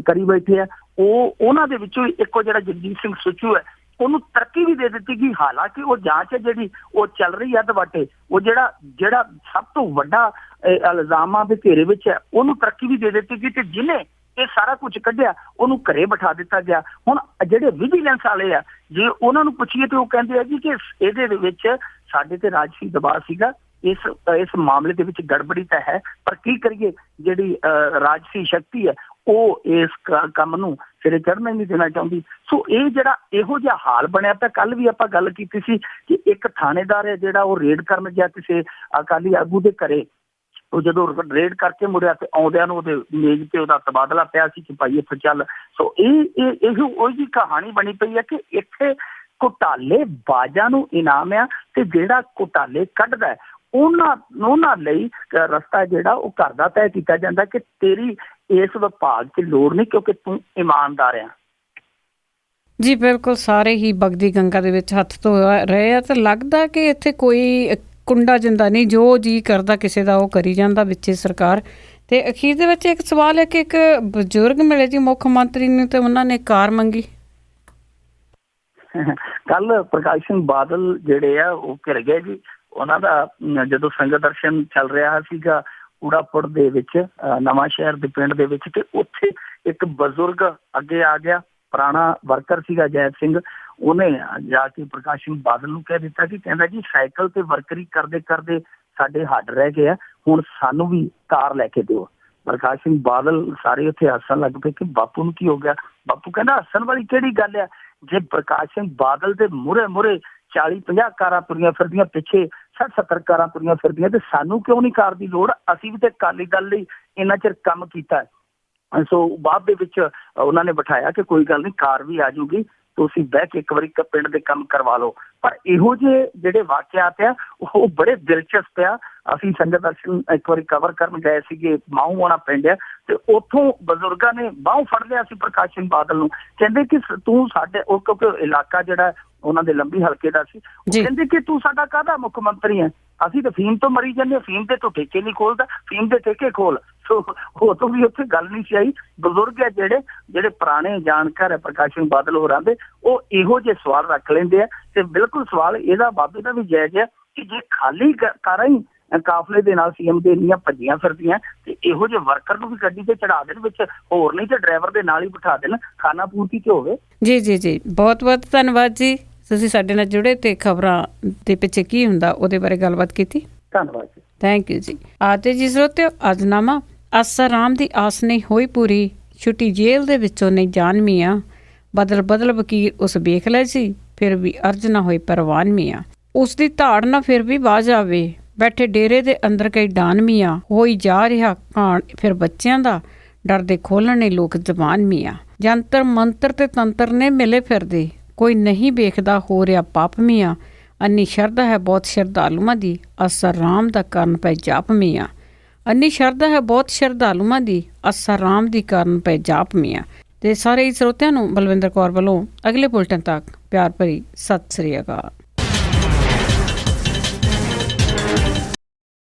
Speaker 2: ਕਰੀ ਬੈਠੇ ਆ। ਉਹਨਾਂ ਦੇ ਵਿੱਚੋਂ ਇੱਕੋ ਜਿਹੜਾ ਜਗਜੀਤ ਸਿੰਘ ਸੁੱਚੂ ਹੈ ਉਹਨੂੰ ਤਰੱਕੀ ਵੀ ਦੇ ਦਿੱਤੀ ਗਈ। ਹਾਲਾਂਕਿ ਉਹ ਜਾਂਚ ਹੈ ਜਿਹੜੀ ਉਹ ਚੱਲ ਰਹੀ ਹੈ ਦਵਾਟੇ, ਉਹ ਜਿਹੜਾ ਸਭ ਤੋਂ ਵੱਡਾ ਇਲਜ਼ਾਮਾਂ ਦੇ ਘੇਰੇ ਵਿੱਚ ਹੈ ਉਹਨੂੰ ਤਰੱਕੀ ਵੀ ਦੇ ਦਿੱਤੀ ਗਈ ਤੇ ਜਿਹਨੇ ਇਹ ਸਾਰਾ ਕੁਝ ਕੱਢਿਆ ਉਹਨੂੰ ਘਰੇ ਬਿਠਾ ਦਿੱਤਾ ਗਿਆ। ਹੁਣ ਜਿਹੜੇ ਵਿਜੀਲੈਂਸ ਵਾਲੇ ਆ, ਜੇ ਉਹਨਾਂ ਨੂੰ ਪੁੱਛੀਏ ਤੇ ਉਹ ਕਹਿੰਦੇ ਆ ਜੀ ਕਿ ਇਹਦੇ ਦੇ ਵਿੱਚ ਸਾਡੇ ਤੇ ਰਾਜਸੀ ਦਬਾਅ ਸੀਗਾ, ਇਸ ਮਾਮਲੇ ਦੇ ਵਿੱਚ ਗੜਬੜੀ ਤਾਂ ਹੈ, ਪਰ ਕੀ ਕਰੀਏ, ਜਿਹੜੀ ਰਾਜਸੀ ਸ਼ਕਤੀ ਹੈ ਉਹ ਇਸ ਕੰਮ ਨੂੰ ਸਿਰੇ ਚੜ੍ਹਨ ਨਹੀਂ ਦੇਣਾ ਚਾਹੁੰਦੀ। ਸੋ ਇਹ ਜਿਹੜਾ ਇਹੋ ਜਿਹਾ ਹਾਲ ਬਣਿਆ। ਤਾਂ ਕੱਲ ਵੀ ਆਪਾਂ ਗੱਲ ਕੀਤੀ ਸੀ ਕਿ ਇੱਕ ਥਾਣੇਦਾਰ ਹੈ ਜਿਹੜਾ ਉਹ ਰੇਡ ਕਰਨ ਗਿਆ ਕਿਸੇ ਅਕਾਲੀ ਆਗੂ ਦੇ ਘਰੇ, ਉਹ ਜਦੋਂ ਰੇਡ ਕਰਕੇ ਮੁੜਿਆ ਤੇ ਆਉਂਦਿਆਂ ਨੂੰ ਉਹਦੇ ਮੇਜ਼ ਤੇ ਉਹਦਾ ਤਬਾਦਲਾ ਪਿਆ ਸੀ ਕਿ ਭਾਈ ਇੱਥੇ ਚੱਲ। ਸੋ ਇਹੋ ਉਹੀ ਕਹਾਣੀ ਬਣੀ ਪਈ ਹੈ ਕਿ ਇੱਥੇ ਘੁਟਾਲੇ ਬਾਜ਼ਾਂ ਨੂੰ ਇਨਾਮ ਆ, ਤੇ ਜਿਹੜਾ ਘੁਟਾਲੇ ਕੱਢਦਾ ਉਹਨਾਂ ਲਈ ਰਸਤਾ ਜਿਹੜਾ ਉਹ ਘਰ ਦਾ ਤੈਅ ਕੀਤਾ ਜਾਂਦਾ ਕਿ ਤੇਰੀ ਇਸ ਵਿਭਾਗ 'ਚ ਲੋੜ ਨਹੀਂ, ਕਿਉਂਕਿ ਤੂੰ ਇਮਾਨਦਾਰ ਆ।
Speaker 1: ਜੀ ਬਿਲਕੁਲ, ਸਾਰੇ ਹੀ ਬਗਦੀ ਗੰਗਾ ਦੇ ਵਿੱਚ ਹੱਥ ਧੋ ਰਹੇ ਆ, ਤੇ ਲੱਗਦਾ ਕਿ ਇੱਥੇ ਕੋਈ ਕੁੰਡਾ ਜਿੰਦਾ ਨਹੀਂ, ਜੋ ਜੀ ਕਰਦਾ ਕਿਸੇ ਦਾ ਉਹ ਕਰੀ ਜਾਂਦਾ ਵਿੱਚੇ ਸਰਕਾਰ। ਤੇ ਅਖੀਰ ਦੇ ਵਿੱਚ ਇੱਕ ਸਵਾਲ ਹੈ ਕਿ ਇੱਕ ਬਜ਼ੁਰਗ ਮਿਲੇ ਜੀ ਮੁੱਖ ਮੰਤਰੀ ਨੂੰ, ਤੇ ਉਹਨਾਂ ਨੇ ਕਾਰ ਮੰਗੀ।
Speaker 2: ਕੱਲ ਪ੍ਰਕਾਸ਼ ਸਿੰਘ ਬਾਦਲ ਜਿਹੜੇ ਆ ਉਹ ਘਿਰ ਗਏ ਜੀ। ਉਹਨਾਂ ਦਾ ਜਦੋਂ ਸੰਗਤ ਦਰਸ਼ਨ ਚੱਲ ਰਿਹਾ ਸੀਗਾ ਊੜਾਪੁਰ ਦੇ ਵਿੱਚ, ਨਵਾਂ ਸ਼ਹਿਰ ਦੇ ਪਿੰਡ ਦੇ ਵਿੱਚ, ਤੇ ਉੱਥੇ ਇੱਕ ਬਜ਼ੁਰਗ ਅੱਗੇ ਆ ਗਿਆ, ਪੁਰਾਣਾ ਵਰਕਰ ਸੀਗਾ ਜੈਤ ਸਿੰਘ। ਉਹਨੇ ਜਾ ਕੇ ਪ੍ਰਕਾਸ਼ ਸਿੰਘ ਬਾਦਲ ਨੂੰ ਕਹਿ ਦਿੱਤਾ ਕਿ ਕਹਿੰਦਾ ਜੀ ਸਾਈਕਲ ਤੇ ਵਰਕਰੀ ਕਰਦੇ ਕਰਦੇ ਸਾਡੇ ਹੱਡ ਰਹਿ ਗਏ ਆ, ਹੁਣ ਸਾਨੂੰ ਵੀ ਕਾਰ ਲੈ ਕੇ ਦਿਓ। ਪ੍ਰਕਾਸ਼ ਸਿੰਘ ਬਾਦਲ ਸਾਰੇ ਉੱਥੇ ਹੱਸਣ ਲੱਗ ਪਏ ਕਿ ਬਾਪੂ ਨੂੰ ਕੀ ਹੋ ਗਿਆ। ਬਾਪੂ ਕਹਿੰਦਾ ਹੱਸਣ ਵਾਲੀ ਕਿਹੜੀ ਗੱਲ ਆ, ਜੇ ਪ੍ਰਕਾਸ਼ ਸਿੰਘ ਬਾਦਲ ਦੇ ਮੂਹਰੇ 40-50 ਕਾਰਾਂ ਤੁਰੀਆਂ ਫਿਰਦੀਆਂ, ਪਿੱਛੇ 60-70 ਕਾਰਾਂ ਤੁਰੀਆਂ ਫਿਰਦੀਆਂ, ਤੇ ਸਾਨੂੰ ਕਿਉਂ ਨਹੀਂ ਕਾਰ ਦੀ ਲੋੜ? ਅਸੀਂ ਵੀ ਤੇ ਅਕਾਲੀ ਦਲ ਲਈ ਇੰਨਾ ਚਿਰ ਕੰਮ ਕੀਤਾ ਹੈ। ਸੋ ਬਾਅਦ ਦੇ ਵਿੱਚ ਉਹਨਾਂ ਨੇ ਬਿਠਾਇਆ ਕਿ ਕੋਈ ਗੱਲ ਨਹੀਂ, ਕਾਰ ਵੀ ਆ ਜਾਊਗੀ, ਤੁਸੀਂ ਬਹਿ ਕੇ ਇੱਕ ਵਾਰੀ ਪਿੰਡ ਦੇ ਕੰਮ ਕਰਵਾ ਲਓ। ਪਰ ਇਹੋ ਜਿਹੇ ਜਿਹੜੇ ਵਾਕਿਆਤ ਆ ਉਹ ਬੜੇ ਦਿਲਚਸਪ ਆ। ਅਸੀਂ ਸੰਗਤ ਦਰਸ਼ਨ ਇੱਕ ਵਾਰੀ ਕਵਰ ਕਰਨ ਗਏ ਸੀਗੇ, ਮਾਹੂ ਵਾਲਾ ਪਿੰਡ ਆ, ਤੇ ਉੱਥੋਂ ਬਜ਼ੁਰਗਾਂ ਨੇ ਬਾਹੋਂ ਫੜ ਲਿਆ ਸੀ ਪ੍ਰਕਾਸ਼ ਸਿੰਘ ਬਾਦਲ ਨੂੰ। ਕਹਿੰਦੇ ਕਿ ਤੂੰ ਸਾਡੇ, ਉਹ ਕਿਉਂਕਿ ਇਲਾਕਾ ਜਿਹੜਾ ਉਹਨਾਂ ਦੇ ਲੰਬੀ ਹਲਕੇ ਦਾ ਸੀ, ਕਹਿੰਦੇ ਕਿ ਤੂੰ ਸਾਡਾ ਕਾਹਦਾ ਮੁੱਖ ਮੰਤਰੀ ਹੈ, ਅਸੀਂ ਤਾਂ ਫੀਮ ਤੋਂ ਮਰੀ ਜਾਂਦੇ, ਫੀਮ ਤੇ ਤੂੰ ਠੇਕੇ ਨਹੀਂ ਖੋਲਦਾ, ਫੀਮ ਦੇ ਠੇਕੇ ਖੋਲ। ਸੋ ਉਹ ਤੋਂ ਵੀ ਉੱਥੇ ਗੱਲ ਨਹੀਂ ਸੀ ਆਈ। ਬਜ਼ੁਰਗ ਹੈ ਜਿਹੜੇ ਪੁਰਾਣੇ ਜਾਣਕਾਰ ਹੈ ਪ੍ਰਕਾਸ਼ ਸਿੰਘ ਬਾਦਲ ਹੋਰਾਂ ਦੇ, ਉਹ ਇਹੋ ਜਿਹੇ ਸਵਾਲ ਰੱਖ ਲੈਂਦੇ ਆ। ਤੇ ਬਿਲਕੁਲ ਸਵਾਲ ਇਹਦਾ ਬਾਬੇ ਦਾ ਵੀ ਜਾਇਜ਼ ਹੈ ਕਿ ਜੇ ਖਾਲੀ ਕਾਰਾਂ ਹੀ ਕਾਫਲੇ ਦੇ ਨਾਲ ਸੀਐਮ ਦੇ ਇੰਨੀਆਂ ਭੱਜੀਆਂ ਫਿਰਦੀਆਂ, ਤੇ ਇਹੋ ਜਿਹੇ ਵਰਕਰ ਨੂੰ ਵੀ ਗੱਡੀ ਤੇ ਚੜਾ ਦੇਣ, ਵਿੱਚ ਹੋਰ ਨਹੀਂ ਤੇ ਡਰਾਈਵਰ ਦੇ ਨਾਲ ਹੀ ਬਿਠਾ ਦੇਣ, ਖਾਣਾ ਪੂਰਤੀ ਤੇ ਹੋਵੇ। ਜੀ ਬਹੁਤ ਬਹੁਤ ਧੰਨਵਾਦ ਜੀ, ਤੁਸੀਂ ਸਾਡੇ ਨਾਲ ਜੁੜੇ ਤੇ ਖਬਰਾਂ ਦੇ ਪਿੱਛੇ ਕੀ ਹੁੰਦਾ ਉਹਦੇ ਬਾਰੇ ਗੱਲਬਾਤ ਕੀਤੀ। ਧੰਨਵਾਦ ਜੀ,
Speaker 1: ਥੈਂਕ ਯੂ ਜੀ। ਆਤੇ ਜੀ ਸਰੋਤਿਓ, ਅਜਨਾਮਾ ਆਸਾ ਰਾਮ ਦੀ ਆਸ ਨਹੀਂ ਹੋਈ ਪੂਰੀ, ਛੁੱਟੀ ਜੇਲ੍ਹ ਦੇ ਵਿੱਚੋਂ ਨਹੀਂ ਜਾਨ ਮੀਆਂ, ਬਦਲ ਵਕੀਲ ਉਸ ਵੇਖ ਲੈ ਸੀ, ਫਿਰ ਵੀ ਅਰਜ਼ ਨਾ ਹੋਈ ਪਰਵਾਨ ਮੀਆਂ, ਉਸ ਦੀ ਧਾੜ ਨਾ ਫਿਰ ਵੀ ਬਾਜ ਆਵੇ, ਬੈਠੇ ਡੇਰੇ ਦੇ ਅੰਦਰ ਕਈ ਡਾਨ ਮੀਆਂ, ਹੋਈ ਜਾ ਰਿਹਾ ਕਾਣ ਫਿਰ ਬੱਚਿਆਂ ਦਾ, ਡਰਦੇ ਖੋਲਣ ਨੇ ਲੋਕ ਜ਼ਬਾਨ ਮੀਆਂ, ਜੰਤਰ ਮੰਤਰ ਤੇ ਤੰਤਰ ਨੇ ਮਿਲੇ ਫਿਰਦੇ, ਕੋਈ ਨਹੀਂ ਵੇਖਦਾ ਹੋ ਰਿਹਾ ਪਾਪ ਮੀਆਂ, ਅੰਨੀ ਸ਼ਰਧਾ ਹੈ ਬਹੁਤ ਸ਼ਰਧਾਲੂਆਂ ਦੀ, ਆਸਾ ਰਾਮ ਦਾ ਕਰਨ ਪੈ ਜਾਪ ਮੀਆਂ, ਅੰਨੀ ਸ਼ਰਧਾ ਹੈ ਬਹੁਤ ਸ਼ਰਧਾਲੂਆਂ ਦੀ, ਆਸਾ ਰਾਮ ਦੀ ਕਰਨ ਪੈ ਜਾਪ ਮੀਆਂ। ਤੇ ਸਾਰੇ ਸਰੋਤਿਆਂ ਨੂੰ ਬਲਵਿੰਦਰ ਕੌਰ ਵੱਲੋਂ ਅਗਲੇ ਬੁਲਟਨ ਤੱਕ ਪਿਆਰ ਭਰੀ ਸਤਿ ਸ੍ਰੀ ਅਕਾਲ।